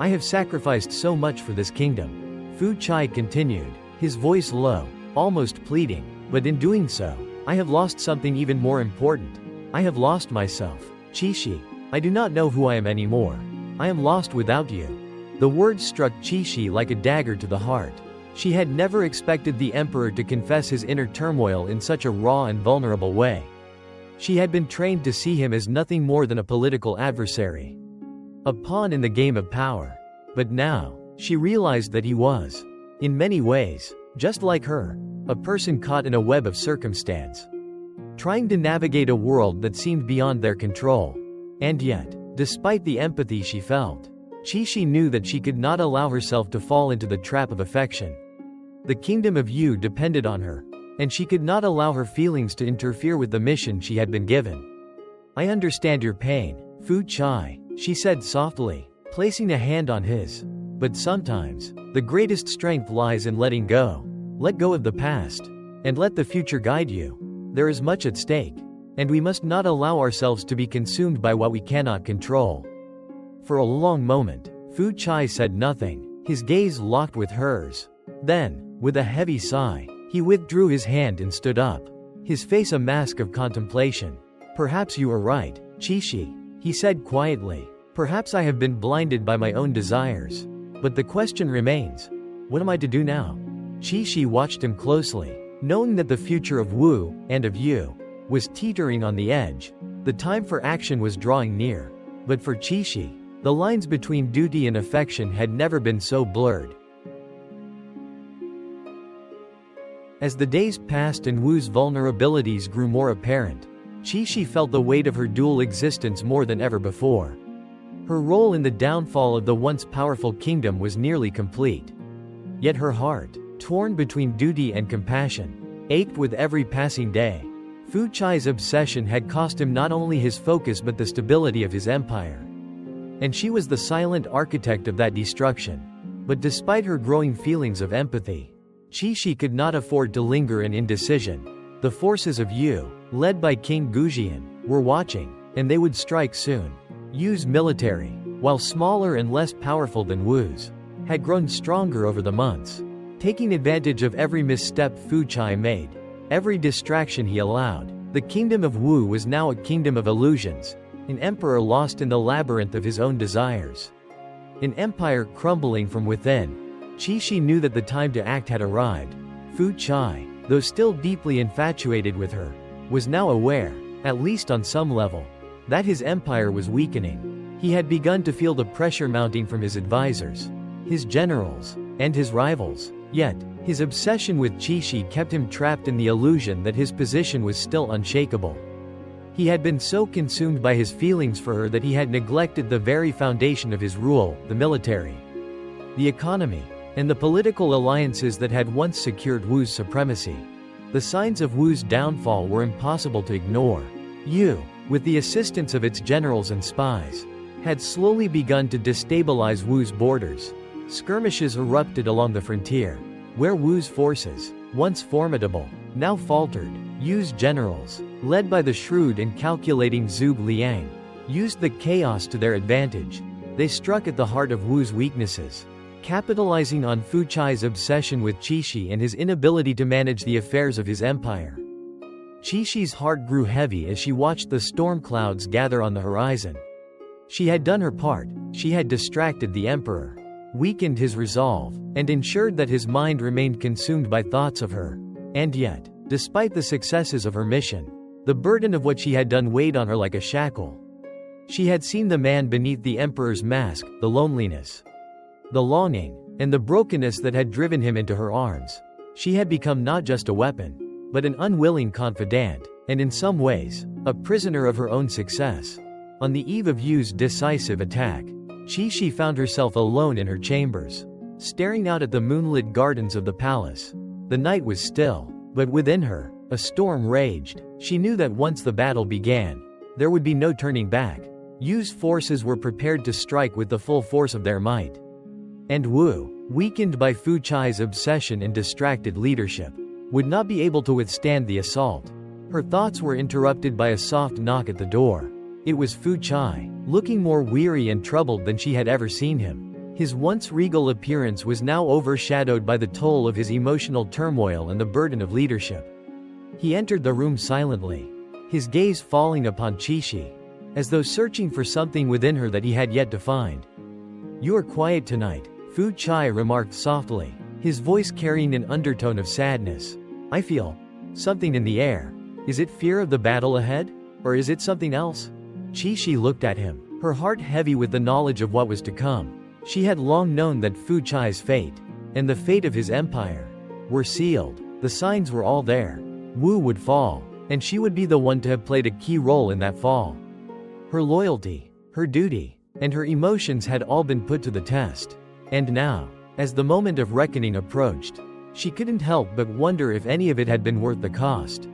"I have sacrificed so much for this kingdom," Fu Chai continued, his voice low, almost pleading. "But in doing so, I have lost something even more important. I have lost myself. Xishi. I do not know who I am anymore. I am lost without you. The words struck Xishi like a dagger to the heart. She had never expected the emperor to confess his inner turmoil in such a raw and vulnerable way. She had been trained to see him as nothing more than a political adversary, a pawn in the game of power. But now, she realized that he was, in many ways, just like her, a person caught in a web of circumstance, trying to navigate a world that seemed beyond their control. And yet, despite the empathy she felt, Xishi knew that she could not allow herself to fall into the trap of affection. The kingdom of Yu depended on her, and she could not allow her feelings to interfere with the mission she had been given. I understand your pain, Fu Chai, she said softly, placing a hand on his. But sometimes, the greatest strength lies in letting go. Let go of the past, and let the future guide you. There is much at stake, and we must not allow ourselves to be consumed by what we cannot control. For a long moment, Fu Chai said nothing, his gaze locked with hers. Then, with a heavy sigh, he withdrew his hand and stood up, his face a mask of contemplation. Perhaps you are right, Xishi, he said quietly. Perhaps I have been blinded by my own desires. But the question remains, what am I to do now? Xishi watched him closely, knowing that the future of Wu, and of Yu, was teetering on the edge. The time for action was drawing near. But for Xishi, the lines between duty and affection had never been so blurred. As the days passed and Wu's vulnerabilities grew more apparent, Xishi felt the weight of her dual existence more than ever before. Her role in the downfall of the once powerful kingdom was nearly complete. Yet her heart, torn between duty and compassion, ached with every passing day. Fu Chai's obsession had cost him not only his focus but the stability of his empire. And she was the silent architect of that destruction. But despite her growing feelings of empathy, Xishi could not afford to linger in indecision. The forces of Yu, led by King Gujian, were watching, and they would strike soon. Yu's military, while smaller and less powerful than Wu's, had grown stronger over the months, taking advantage of every misstep Fu Chai made, every distraction he allowed. The kingdom of Wu was now a kingdom of illusions, an emperor lost in the labyrinth of his own desires. An empire crumbling from within. Xishi knew that the time to act had arrived. Fu Chai, though still deeply infatuated with her, was now aware, at least on some level, that his empire was weakening. He had begun to feel the pressure mounting from his advisors, his generals, and his rivals. Yet, his obsession with Xishi kept him trapped in the illusion that his position was still unshakable. He had been so consumed by his feelings for her that he had neglected the very foundation of his rule, the military, the economy, and the political alliances that had once secured Wu's supremacy. The signs of Wu's downfall were impossible to ignore. Yu, with the assistance of its generals and spies, had slowly begun to destabilize Wu's borders. Skirmishes erupted along the frontier, where Wu's forces, once formidable, now faltered. Yu's generals, led by the shrewd and calculating Zhuge Liang, used the chaos to their advantage. They struck at the heart of Wu's weaknesses, capitalizing on Fu Chai's obsession with Xishi and his inability to manage the affairs of his empire. Xishi's heart grew heavy as she watched the storm clouds gather on the horizon. She had done her part. She had distracted the emperor, weakened his resolve, and ensured that his mind remained consumed by thoughts of her. And yet, despite the successes of her mission, the burden of what she had done weighed on her like a shackle. She had seen the man beneath the emperor's mask, the loneliness, the longing, and the brokenness that had driven him into her arms. She had become not just a weapon, but an unwilling confidant, and in some ways, a prisoner of her own success. On the eve of Yu's decisive attack, Xishi found herself alone in her chambers, staring out at the moonlit gardens of the palace. The night was still, but within her, a storm raged. She knew that once the battle began, there would be no turning back. Yu's forces were prepared to strike with the full force of their might. And Wu, weakened by Fu Chai's obsession and distracted leadership, would not be able to withstand the assault. Her thoughts were interrupted by a soft knock at the door. It was Fu Chai, looking more weary and troubled than she had ever seen him. His once regal appearance was now overshadowed by the toll of his emotional turmoil and the burden of leadership. He entered the room silently, his gaze falling upon Xishi, as though searching for something within her that he had yet to find. "You are quiet tonight," Fu Chai remarked softly, his voice carrying an undertone of sadness. "I feel something in the air. Is it fear of the battle ahead? Or is it something else?" Xishi looked at him, her heart heavy with the knowledge of what was to come. She had long known that Fu Chai's fate, and the fate of his empire, were sealed. The signs were all there. Wu would fall, and she would be the one to have played a key role in that fall. Her loyalty, her duty, and her emotions had all been put to the test. And now, as the moment of reckoning approached, she couldn't help but wonder if any of it had been worth the cost.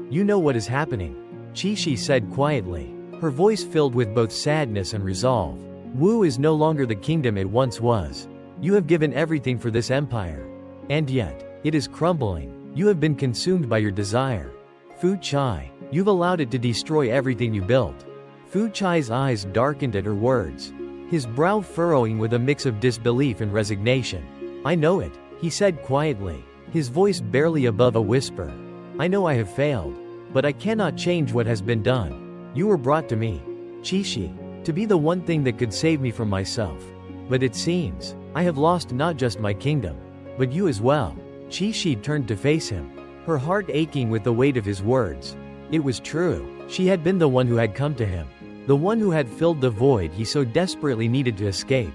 "You know what is happening," Xishi said quietly, her voice filled with both sadness and resolve. "Wu is no longer the kingdom it once was. You have given everything for this empire. And yet, it is crumbling. You have been consumed by your desire. Fu Chai, you've allowed it to destroy everything you built." Fu Chai's eyes darkened at her words, his brow furrowing with a mix of disbelief and resignation. "I know it," he said quietly, his voice barely above a whisper. "I know I have failed. But I cannot change what has been done. You were brought to me, Xishi, to be the one thing that could save me from myself. But it seems, I have lost not just my kingdom, but you as well." Xishi turned to face him, her heart aching with the weight of his words. It was true, she had been the one who had come to him, the one who had filled the void he so desperately needed to escape.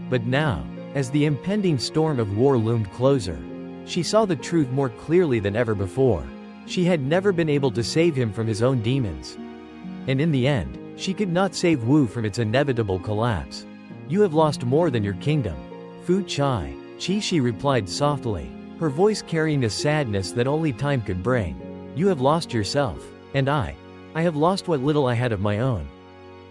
But now, as the impending storm of war loomed closer, she saw the truth more clearly than ever before. She had never been able to save him from his own demons. And in the end, she could not save Wu from its inevitable collapse. "You have lost more than your kingdom, Fu Chai," Xishi replied softly, her voice carrying a sadness that only time could bring. "You have lost yourself, and I have lost what little I had of my own.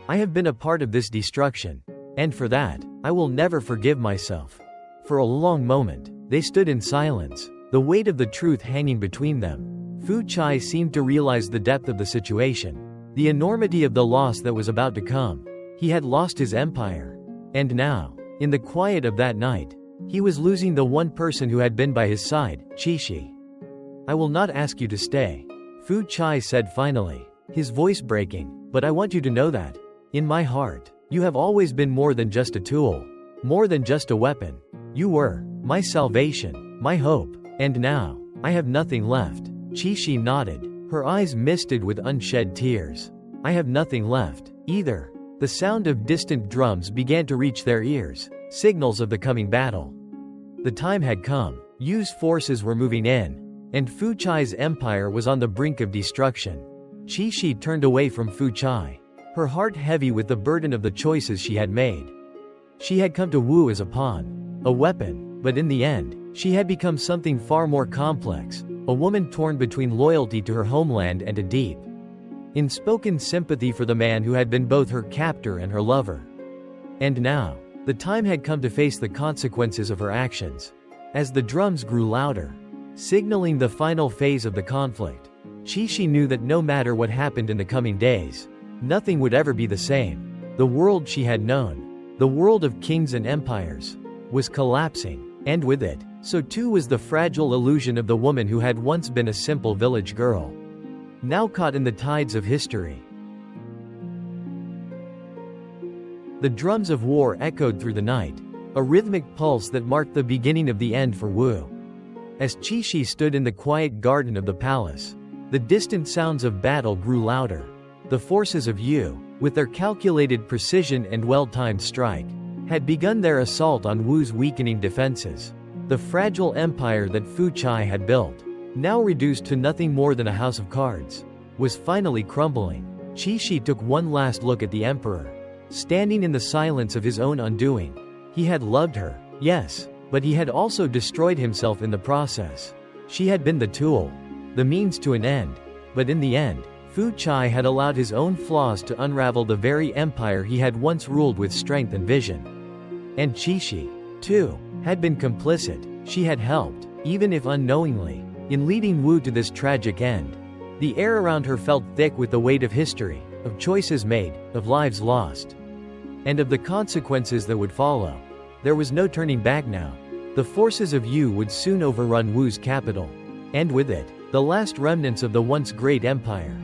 I have been a part of this destruction, and for that, I will never forgive myself." For a long moment, they stood in silence, the weight of the truth hanging between them. Fu Chai seemed to realize the depth of the situation, the enormity of the loss that was about to come. He had lost his empire. And now, in the quiet of that night, he was losing the one person who had been by his side, Xishi. "I will not ask you to stay," Fu Chai said finally, his voice breaking, "but I want you to know that, in my heart, you have always been more than just a tool, more than just a weapon. You were my salvation, my hope, and now, I have nothing left." Xishi nodded, her eyes misted with unshed tears. "I have nothing left, either." The sound of distant drums began to reach their ears, signals of the coming battle. The time had come, Yu's forces were moving in, and Fu Chai's empire was on the brink of destruction. Xishi turned away from Fu Chai, her heart heavy with the burden of the choices she had made. She had come to Wu as a pawn, a weapon, but in the end, she had become something far more complex, a woman torn between loyalty to her homeland and a deep, unspoken sympathy for the man who had been both her captor and her lover. And now, the time had come to face the consequences of her actions. As the drums grew louder, signaling the final phase of the conflict, Xishi knew that no matter what happened in the coming days, nothing would ever be the same. The world she had known, the world of kings and empires, was collapsing, and with it, so too was the fragile illusion of the woman who had once been a simple village girl, now caught in the tides of history. The drums of war echoed through the night, a rhythmic pulse that marked the beginning of the end for Wu. As Xishi stood in the quiet garden of the palace, the distant sounds of battle grew louder. The forces of Yu, with their calculated precision and well-timed strike, had begun their assault on Wu's weakening defenses. The fragile empire that Fu Chai had built, now reduced to nothing more than a house of cards, was finally crumbling. Xishi took one last look at the emperor, standing in the silence of his own undoing. He had loved her, yes, but he had also destroyed himself in the process. She had been the tool, the means to an end, but in the end, Fu Chai had allowed his own flaws to unravel the very empire he had once ruled with strength and vision. And Xishi, too, had been complicit. She had helped, even if unknowingly, in leading Wu to this tragic end. The air around her felt thick with the weight of history, of choices made, of lives lost, and of the consequences that would follow. There was no turning back now. The forces of Yu would soon overrun Wu's capital, and with it, the last remnants of the once great empire.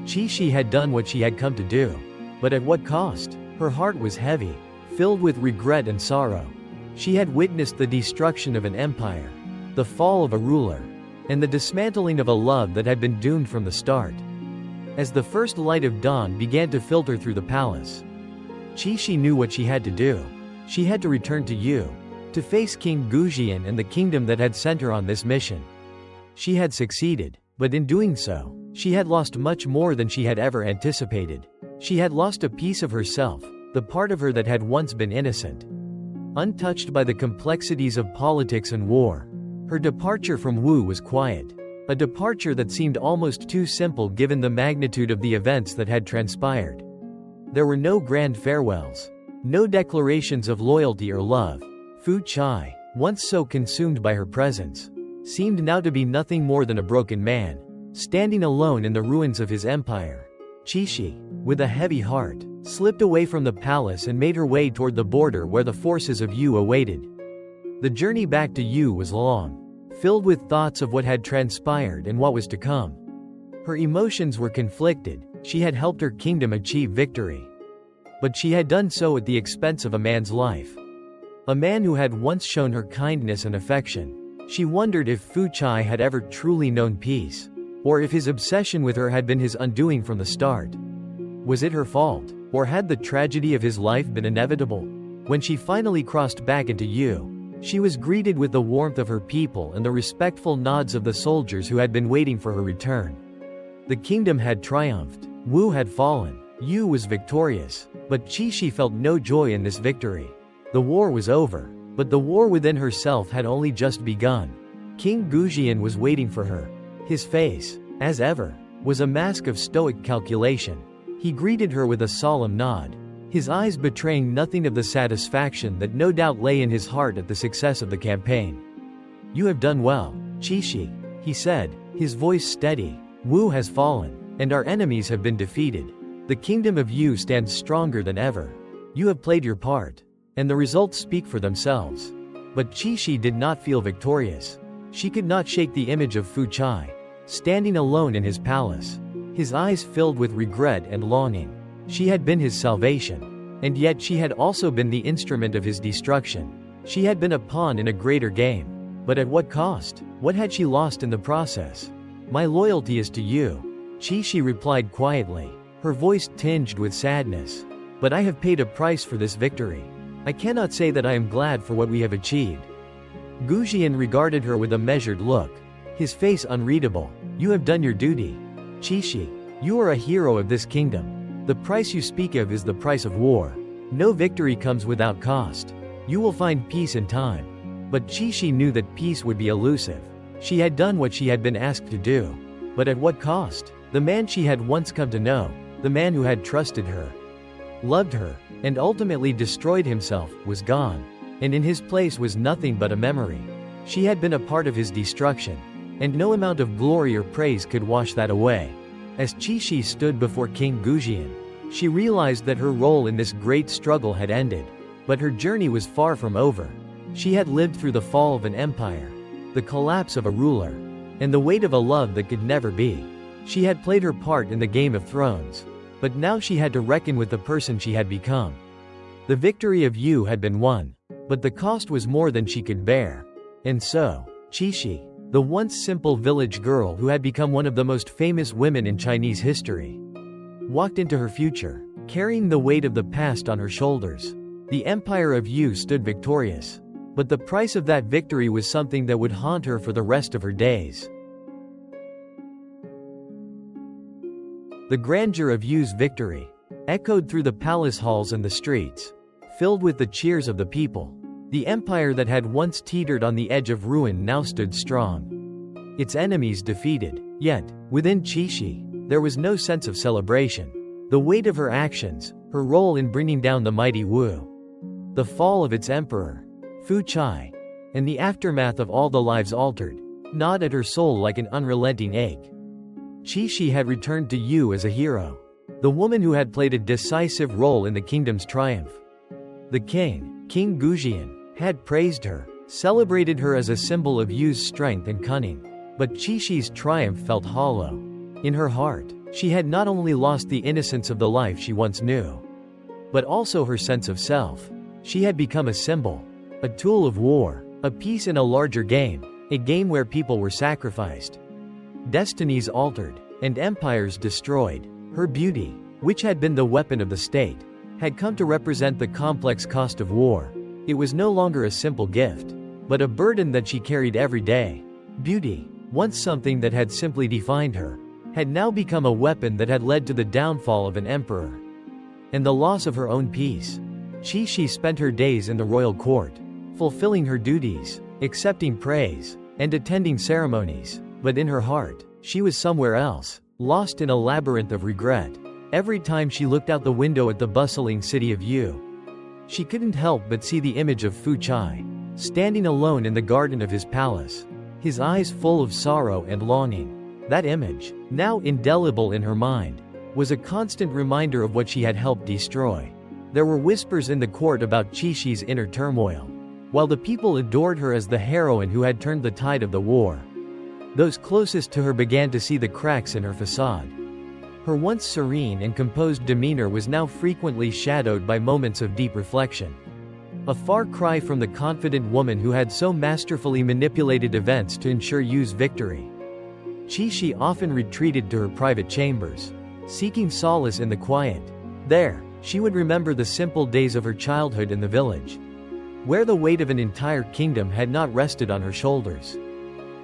Xishi had done what she had come to do. But at what cost? Her heart was heavy, filled with regret and sorrow. She had witnessed the destruction of an empire, the fall of a ruler, and the dismantling of a love that had been doomed from the start. As the first light of dawn began to filter through the palace, Xishi knew what she had to do. She had to return to Yu, to face King Gujian and the kingdom that had sent her on this mission. She had succeeded, but in doing so, she had lost much more than she had ever anticipated. She had lost a piece of herself, the part of her that had once been innocent. Untouched by the complexities of politics and war, her departure from Wu was quiet, a departure that seemed almost too simple given the magnitude of the events that had transpired. There were no grand farewells, no declarations of loyalty or love. Fu Chai, once so consumed by her presence, seemed now to be nothing more than a broken man, standing alone in the ruins of his empire. Xishi, with a heavy heart, slipped away from the palace and made her way toward the border where the forces of Yu awaited. The journey back to Yu was long, filled with thoughts of what had transpired and what was to come. Her emotions were conflicted. She had helped her kingdom achieve victory, but she had done so at the expense of a man's life. A man who had once shown her kindness and affection. She wondered if Fu Chai had ever truly known peace, or if his obsession with her had been his undoing from the start. Was it her fault, or had the tragedy of his life been inevitable? When she finally crossed back into Yu, she was greeted with the warmth of her people and the respectful nods of the soldiers who had been waiting for her return. The kingdom had triumphed. Wu had fallen. Yu was victorious, but Xishi felt no joy in this victory. The war was over, but the war within herself had only just begun. King Gujian was waiting for her. His face, as ever, was a mask of stoic calculation. He greeted her with a solemn nod, his eyes betraying nothing of the satisfaction that no doubt lay in his heart at the success of the campaign. "You have done well, Xishi," he said, his voice steady. "Wu has fallen, and our enemies have been defeated. The kingdom of Yu stands stronger than ever. You have played your part, and the results speak for themselves." But Xishi did not feel victorious. She could not shake the image of Fu Chai, standing alone in his palace, his eyes filled with regret and longing. She had been his salvation, and yet she had also been the instrument of his destruction. She had been a pawn in a greater game. But at what cost? What had she lost in the process? "My loyalty is to you," Xishi replied quietly, her voice tinged with sadness. "But I have paid a price for this victory. I cannot say that I am glad for what we have achieved." Gujian regarded her with a measured look, his face unreadable. "You have done your duty, Xishi. You are a hero of this kingdom. The price you speak of is the price of war. No victory comes without cost. You will find peace in time." But Xishi knew that peace would be elusive. She had done what she had been asked to do. But at what cost? The man she had once come to know, the man who had trusted her, loved her, and ultimately destroyed himself, was gone. And in his place was nothing but a memory. She had been a part of his destruction, and no amount of glory or praise could wash that away. As Xishi stood before King Gujian, she realized that her role in this great struggle had ended. But her journey was far from over. She had lived through the fall of an empire, the collapse of a ruler, and the weight of a love that could never be. She had played her part in the Game of Thrones, but now she had to reckon with the person she had become. The victory of Yu had been won, but the cost was more than she could bear. And so, Xishi, the once simple village girl who had become one of the most famous women in Chinese history, walked into her future, carrying the weight of the past on her shoulders. The empire of Yu stood victorious, but the price of that victory was something that would haunt her for the rest of her days. The grandeur of Yu's victory echoed through the palace halls and the streets, filled with the cheers of the people. The empire that had once teetered on the edge of ruin now stood strong, its enemies defeated. Yet, within Xishi, there was no sense of celebration. The weight of her actions, her role in bringing down the mighty Wu, the fall of its emperor, Fu Chai, and the aftermath of all the lives altered, gnawed at her soul like an unrelenting ache. Xishi had returned to Yu as a hero, the woman who had played a decisive role in the kingdom's triumph. The king, King Gujian, had praised her, celebrated her as a symbol of Yu's strength and cunning. But Xishi's triumph felt hollow. In her heart, She had not only lost the innocence of the life she once knew, but also her sense of self. She had become a symbol, a tool of war, a piece in a larger game, a game where people were sacrificed, destinies altered, and empires destroyed. Her beauty, which had been the weapon of the state, had come to represent the complex cost of war. It was no longer a simple gift, but a burden that she carried every day. Beauty, once something that had simply defined her, had now become a weapon that had led to the downfall of an emperor and the loss of her own peace. Xishi spent her days in the royal court, fulfilling her duties, accepting praise, and attending ceremonies, but in her heart, she was somewhere else, lost in a labyrinth of regret. Every time she looked out the window at the bustling city of Yu, she couldn't help but see the image of Fu Chai, standing alone in the garden of his palace, his eyes full of sorrow and longing. That image, now indelible in her mind, was a constant reminder of what she had helped destroy. There were whispers in the court about Xishi's inner turmoil, while the people adored her as the heroine who had turned the tide of the war. Those closest to her began to see the cracks in her facade. Her once serene and composed demeanor was now frequently shadowed by moments of deep reflection. A far cry from the confident woman who had so masterfully manipulated events to ensure Yu's victory. Xishi often retreated to her private chambers, seeking solace in the quiet. There, she would remember the simple days of her childhood in the village, where the weight of an entire kingdom had not rested on her shoulders.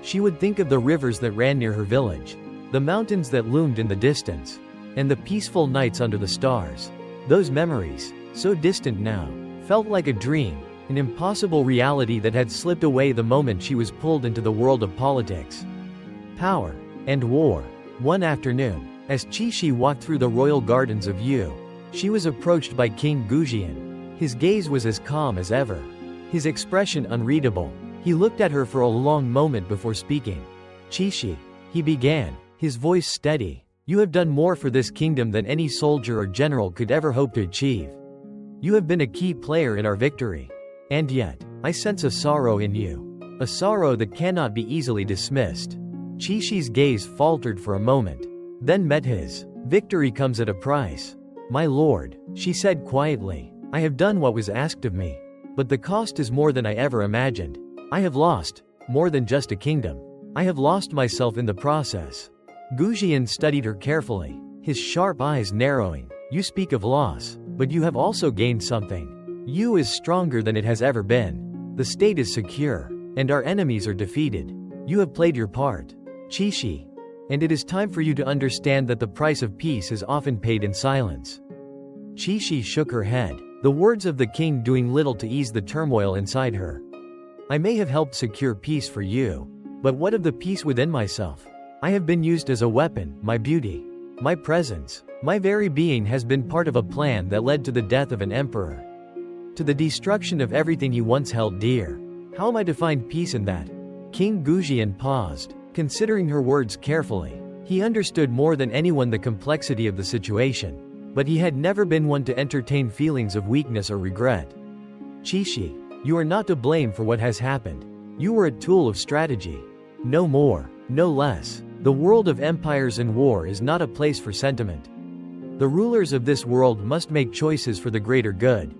She would think of the rivers that ran near her village, the mountains that loomed in the distance, and the peaceful nights under the stars. Those memories, so distant now, felt like a dream, an impossible reality that had slipped away the moment she was pulled into the world of politics, power, and war. One afternoon, as Xishi walked through the royal gardens of Yu, she was approached by King Gujian. His gaze was as calm as ever, his expression unreadable. He looked at her for a long moment before speaking. "Xishi," he began, his voice steady, "you have done more for this kingdom than any soldier or general could ever hope to achieve. You have been a key player in our victory. And yet, I sense a sorrow in you, a sorrow that cannot be easily dismissed." Xishi's gaze faltered for a moment, then met his. "Victory comes at a price, my lord," she said quietly. "I have done what was asked of me, but the cost is more than I ever imagined. I have lost more than just a kingdom. I have lost myself in the process." Gujian studied her carefully, his sharp eyes narrowing. "You speak of loss, but you have also gained something. Yu is stronger than it has ever been. The state is secure, and our enemies are defeated. You have played your part, Xishi, and it is time for you to understand that the price of peace is often paid in silence." Xishi shook her head, the words of the king doing little to ease the turmoil inside her. "I may have helped secure peace for you, but what of the peace within myself? I have been used as a weapon. My beauty, my presence, my very being has been part of a plan that led to the death of an emperor, to the destruction of everything he once held dear. How am I to find peace in that?" King Gujian paused, considering her words carefully. He understood more than anyone the complexity of the situation, but he had never been one to entertain feelings of weakness or regret. "Xishi, you are not to blame for what has happened. You were a tool of strategy. No more, no less. The world of empires and war is not a place for sentiment. The rulers of this world must make choices for the greater good,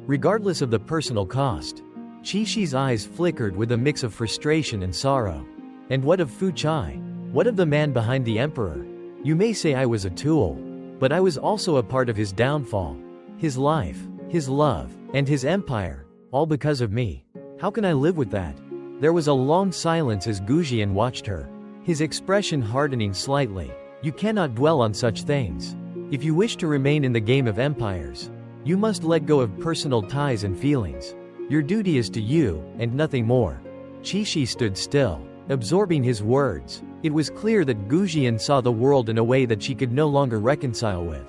regardless of the personal cost." Xishi's eyes flickered with a mix of frustration and sorrow. "And what of Fu Chai? What of the man behind the emperor? You may say I was a tool, but I was also a part of his downfall. His life, his love, and his empire, all because of me. How can I live with that?" There was a long silence as Gujian watched her, his expression hardening slightly. "You cannot dwell on such things. If you wish to remain in the game of empires, you must let go of personal ties and feelings. Your duty is to you, and nothing more." Xishi stood still, absorbing his words. It was clear that Gujian saw the world in a way that she could no longer reconcile with.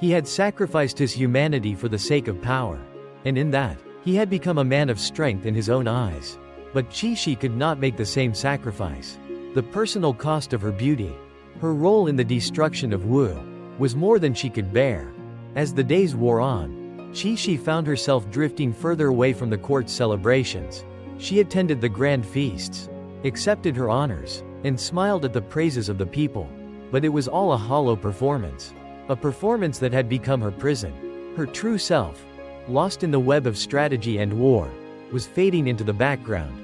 He had sacrificed his humanity for the sake of power, and in that, he had become a man of strength in his own eyes. But Xishi could not make the same sacrifice. The personal cost of her beauty, her role in the destruction of Wu, was more than she could bear. As the days wore on, Xishi found herself drifting further away from the court's celebrations. She attended the grand feasts, accepted her honors, and smiled at the praises of the people. But it was all a hollow performance. A performance that had become her prison. Her true self, lost in the web of strategy and war, was fading into the background,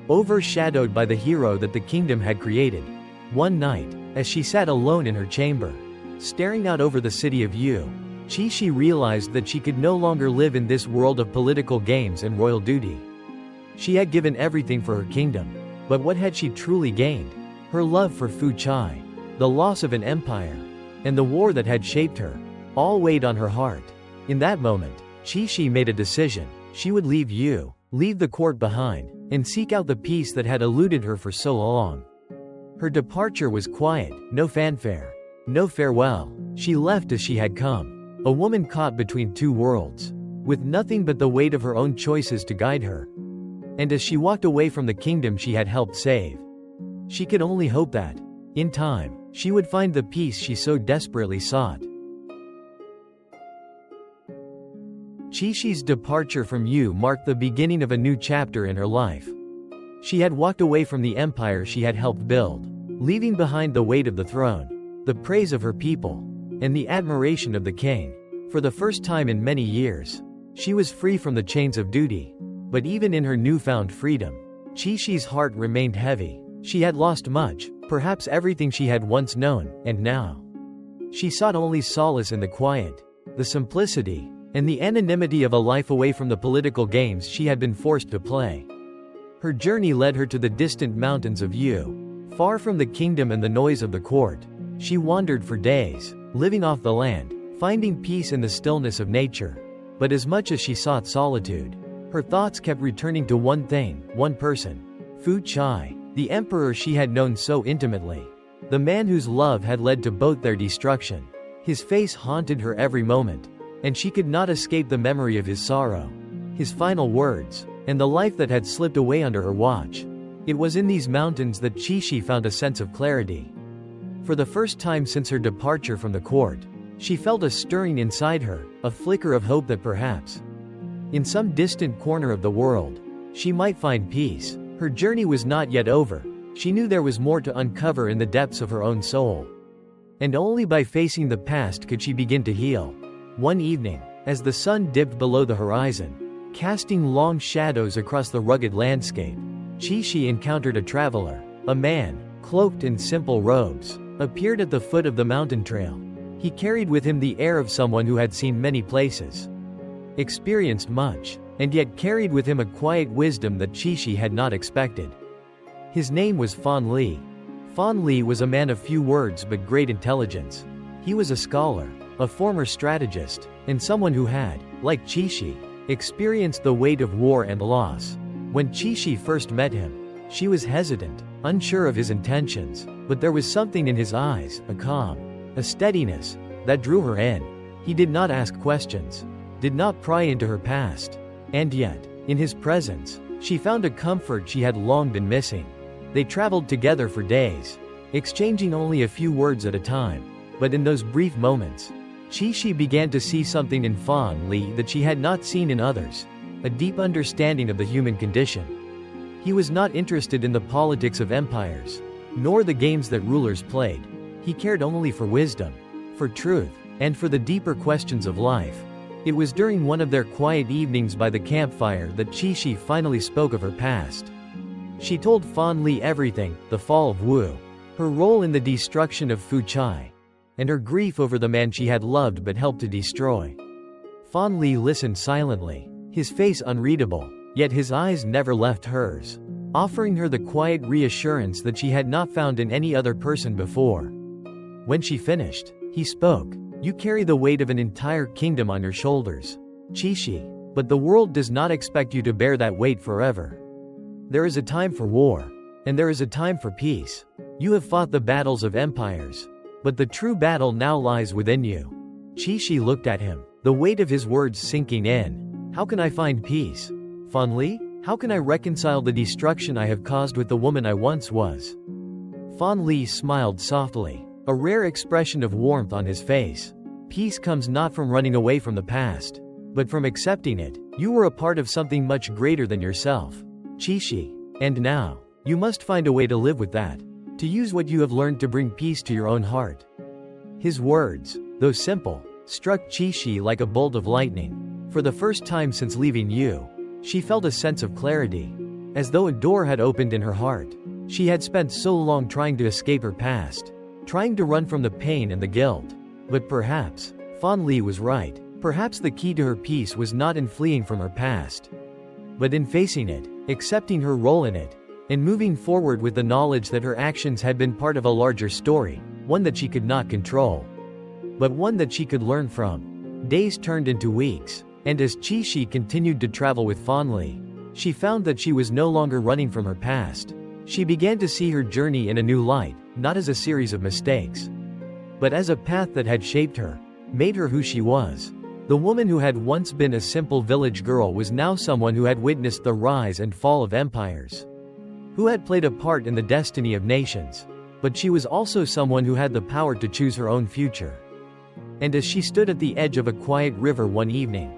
overshadowed by the hero that the kingdom had created. One night, as she sat alone in her chamber, staring out over the city of Yu, Xishi realized that she could no longer live in this world of political games and royal duty. She had given everything for her kingdom, but what had she truly gained? Her love for Fu Chai, the loss of an empire, and the war that had shaped her, all weighed on her heart. In that moment, Xishi made a decision. She would leave Yu, leave the court behind, and seek out the peace that had eluded her for so long. Her departure was quiet, no fanfare, no farewell. She left as she had come, a woman caught between two worlds, with nothing but the weight of her own choices to guide her. And as she walked away from the kingdom she had helped save, she could only hope that, in time, she would find the peace she so desperately sought. Xishi's departure from Yu marked the beginning of a new chapter in her life. She had walked away from the empire she had helped build, leaving behind the weight of the throne, the praise of her people, and the admiration of the king. For the first time in many years, she was free from the chains of duty. But even in her newfound freedom, Xishi's heart remained heavy. She had lost much, perhaps everything she had once known, and now she sought only solace in the quiet, the simplicity, and the anonymity of a life away from the political games she had been forced to play. Her journey led her to the distant mountains of Yu. Far from the kingdom and the noise of the court, she wandered for days, living off the land, finding peace in the stillness of nature. But as much as she sought solitude, her thoughts kept returning to one thing, one person: Fu Chai, the emperor she had known so intimately, the man whose love had led to both their destruction. His face haunted her every moment, and she could not escape the memory of his sorrow, his final words, and the life that had slipped away under her watch. It was in these mountains that Xishi found a sense of clarity. For the first time since her departure from the court, she felt a stirring inside her, a flicker of hope that perhaps, in some distant corner of the world, she might find peace. Her journey was not yet over. She knew there was more to uncover in the depths of her own soul. And only by facing the past could she begin to heal. One evening, as the sun dipped below the horizon, casting long shadows across the rugged landscape, Xishi encountered a traveler. A man, cloaked in simple robes, appeared at the foot of the mountain trail. He carried with him the air of someone who had seen many places, experienced much, and yet carried with him a quiet wisdom that Xishi had not expected. His name was Fan Li. Fan Li was a man of few words but great intelligence. He was a scholar, a former strategist, and someone who had, like Xishi, experienced the weight of war and loss. When Xishi first met him, she was hesitant, unsure of his intentions, but there was something in his eyes, a calm, a steadiness, that drew her in. He did not ask questions, did not pry into her past, and yet, in his presence, she found a comfort she had long been missing. They traveled together for days, exchanging only a few words at a time, but in those brief moments, Xishi began to see something in Fan Li that she had not seen in others, a deep understanding of the human condition. He was not interested in the politics of empires, nor the games that rulers played. He cared only for wisdom, for truth, and for the deeper questions of life. It was during one of their quiet evenings by the campfire that Xishi finally spoke of her past. She told Fan Li everything: the fall of Wu, her role in the destruction of Fu Chai, and her grief over the man she had loved but helped to destroy. Fan Li listened silently, his face unreadable, yet his eyes never left hers, offering her the quiet reassurance that she had not found in any other person before. When she finished, he spoke. You carry the weight of an entire kingdom on your shoulders, Xishi, but the world does not expect you to bear that weight forever. There is a time for war, and there is a time for peace. You have fought the battles of empires, but the true battle now lies within you. Xishi looked at him, the weight of his words sinking in. How can I find peace? Fan Li, how can I reconcile the destruction I have caused with the woman I once was? Fan Li smiled softly, a rare expression of warmth on his face. Peace comes not from running away from the past, but from accepting it. You were a part of something much greater than yourself, Xishi, and now, you must find a way to live with that. to use what you have learned to bring peace to your own heart." His words, though simple, struck Xishi like a bolt of lightning. For the first time since leaving Yu, she felt a sense of clarity, as though a door had opened in her heart. She had spent so long trying to escape her past, trying to run from the pain and the guilt. But perhaps, Fan Li was right. Perhaps the key to her peace was not in fleeing from her past, but in facing it, accepting her role in it, and moving forward with the knowledge that her actions had been part of a larger story, one that she could not control, but one that she could learn from. Days turned into weeks, and as Xishi continued to travel with Fan Li, she found that she was no longer running from her past. She began to see her journey in a new light, not as a series of mistakes, but as a path that had shaped her, made her who she was. The woman who had once been a simple village girl was now someone who had witnessed the rise and fall of empires, who had played a part in the destiny of nations. But she was also someone who had the power to choose her own future. And as she stood at the edge of a quiet river one evening,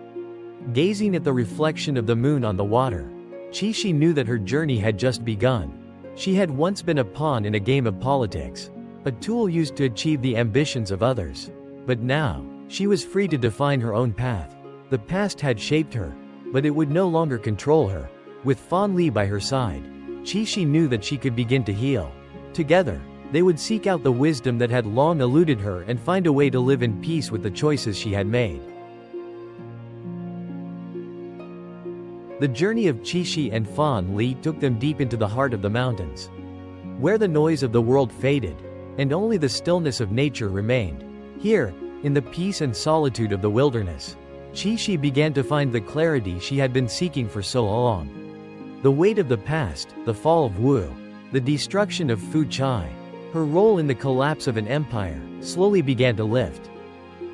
gazing at the reflection of the moon on the water, Xishi knew that her journey had just begun. She had once been a pawn in a game of politics, a tool used to achieve the ambitions of others. But now, she was free to define her own path. The past had shaped her, but it would no longer control her. With Fan Li by her side, Xishi knew that she could begin to heal. Together, they would seek out the wisdom that had long eluded her and find a way to live in peace with the choices she had made. The journey of Xishi and Fan Li took them deep into the heart of the mountains, where the noise of the world faded, and only the stillness of nature remained. Here, in the peace and solitude of the wilderness, Xishi began to find the clarity she had been seeking for so long. The weight of the past, the fall of Wu, the destruction of Fu Chai, her role in the collapse of an empire, slowly began to lift.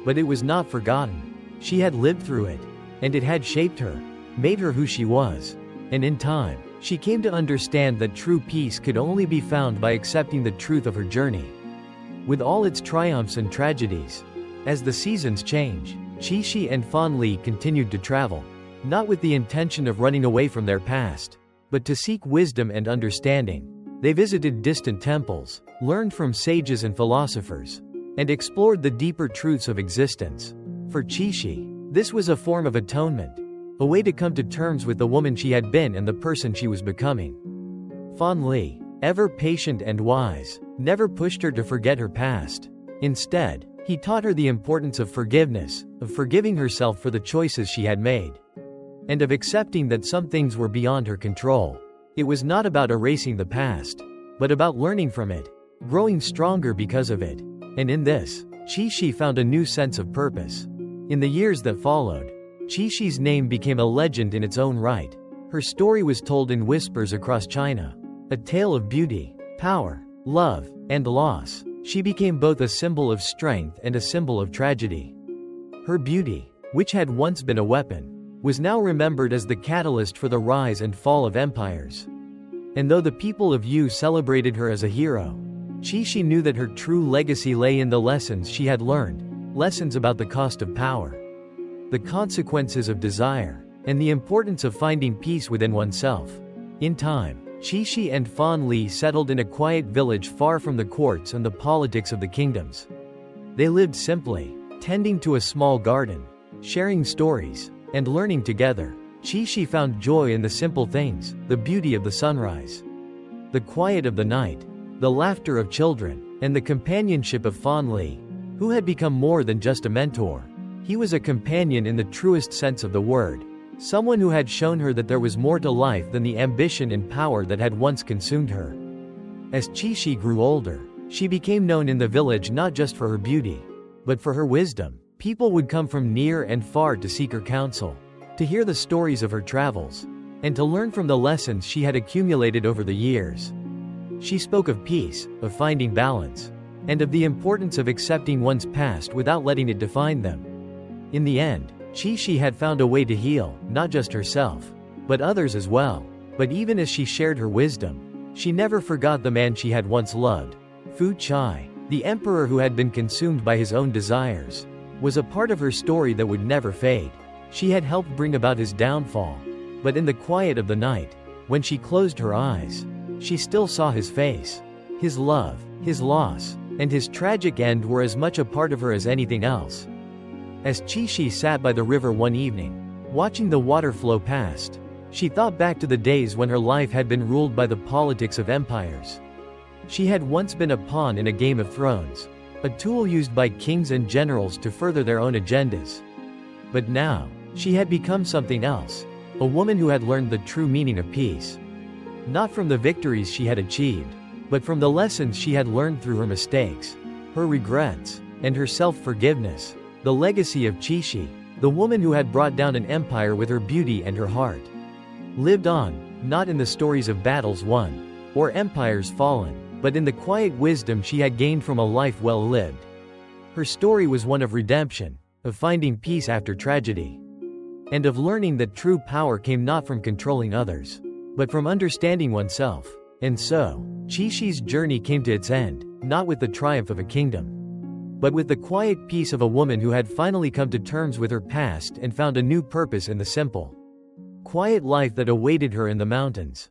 But it was not forgotten. She had lived through it, and it had shaped her, made her who she was. And in time, she came to understand that true peace could only be found by accepting the truth of her journey, with all its triumphs and tragedies. As the seasons change, Xishi and Fan Li continued to travel, not with the intention of running away from their past, but to seek wisdom and understanding. They visited distant temples, learned from sages and philosophers, and explored the deeper truths of existence. For Xishi, this was a form of atonement, a way to come to terms with the woman she had been and the person she was becoming. Fan Li, ever patient and wise, never pushed her to forget her past. Instead, he taught her the importance of forgiveness, of forgiving herself for the choices she had made, and of accepting that some things were beyond her control. It was not about erasing the past, but about learning from it, growing stronger because of it. And in this, Xishi found a new sense of purpose. In the years that followed, Xishi's name became a legend in its own right. Her story was told in whispers across China, a tale of beauty, power, love, and loss. She became both a symbol of strength and a symbol of tragedy. Her beauty, which had once been a weapon, was now remembered as the catalyst for the rise and fall of empires. And though the people of Yu celebrated her as a hero, Xishi knew that her true legacy lay in the lessons she had learned, lessons about the cost of power, the consequences of desire, and the importance of finding peace within oneself. In time, Xishi and Fan Li settled in a quiet village far from the courts and the politics of the kingdoms. They lived simply, tending to a small garden, sharing stories, and learning together. Xishi found joy in the simple things, the beauty of the sunrise, the quiet of the night, the laughter of children, and the companionship of Fan Li, who had become more than just a mentor. He was a companion in the truest sense of the word, someone who had shown her that there was more to life than the ambition and power that had once consumed her. As Xishi grew older, she became known in the village not just for her beauty, but for her wisdom. People would come from near and far to seek her counsel, to hear the stories of her travels, and to learn from the lessons she had accumulated over the years. She spoke of peace, of finding balance, and of the importance of accepting one's past without letting it define them. In the end, Xishi had found a way to heal, not just herself, but others as well. But even as she shared her wisdom, she never forgot the man she had once loved. Fu Chai, the emperor who had been consumed by his own desires, was a part of her story that would never fade. She had helped bring about his downfall, but in the quiet of the night, when she closed her eyes, she still saw his face. His love, his loss, and his tragic end were as much a part of her as anything else. As Xishi sat by the river one evening, watching the water flow past, she thought back to the days when her life had been ruled by the politics of empires. She had once been a pawn in a Game of Thrones, a tool used by kings and generals to further their own agendas. But now, she had become something else, a woman who had learned the true meaning of peace. Not from the victories she had achieved, but from the lessons she had learned through her mistakes, her regrets, and her self-forgiveness. The legacy of Xishi, the woman who had brought down an empire with her beauty and her heart, lived on, not in the stories of battles won, or empires fallen, but in the quiet wisdom she had gained from a life well lived. Her story was one of redemption, of finding peace after tragedy, and of learning that true power came not from controlling others, but from understanding oneself. And so, Xishi's journey came to its end, not with the triumph of a kingdom, but with the quiet peace of a woman who had finally come to terms with her past and found a new purpose in the simple, quiet life that awaited her in the mountains.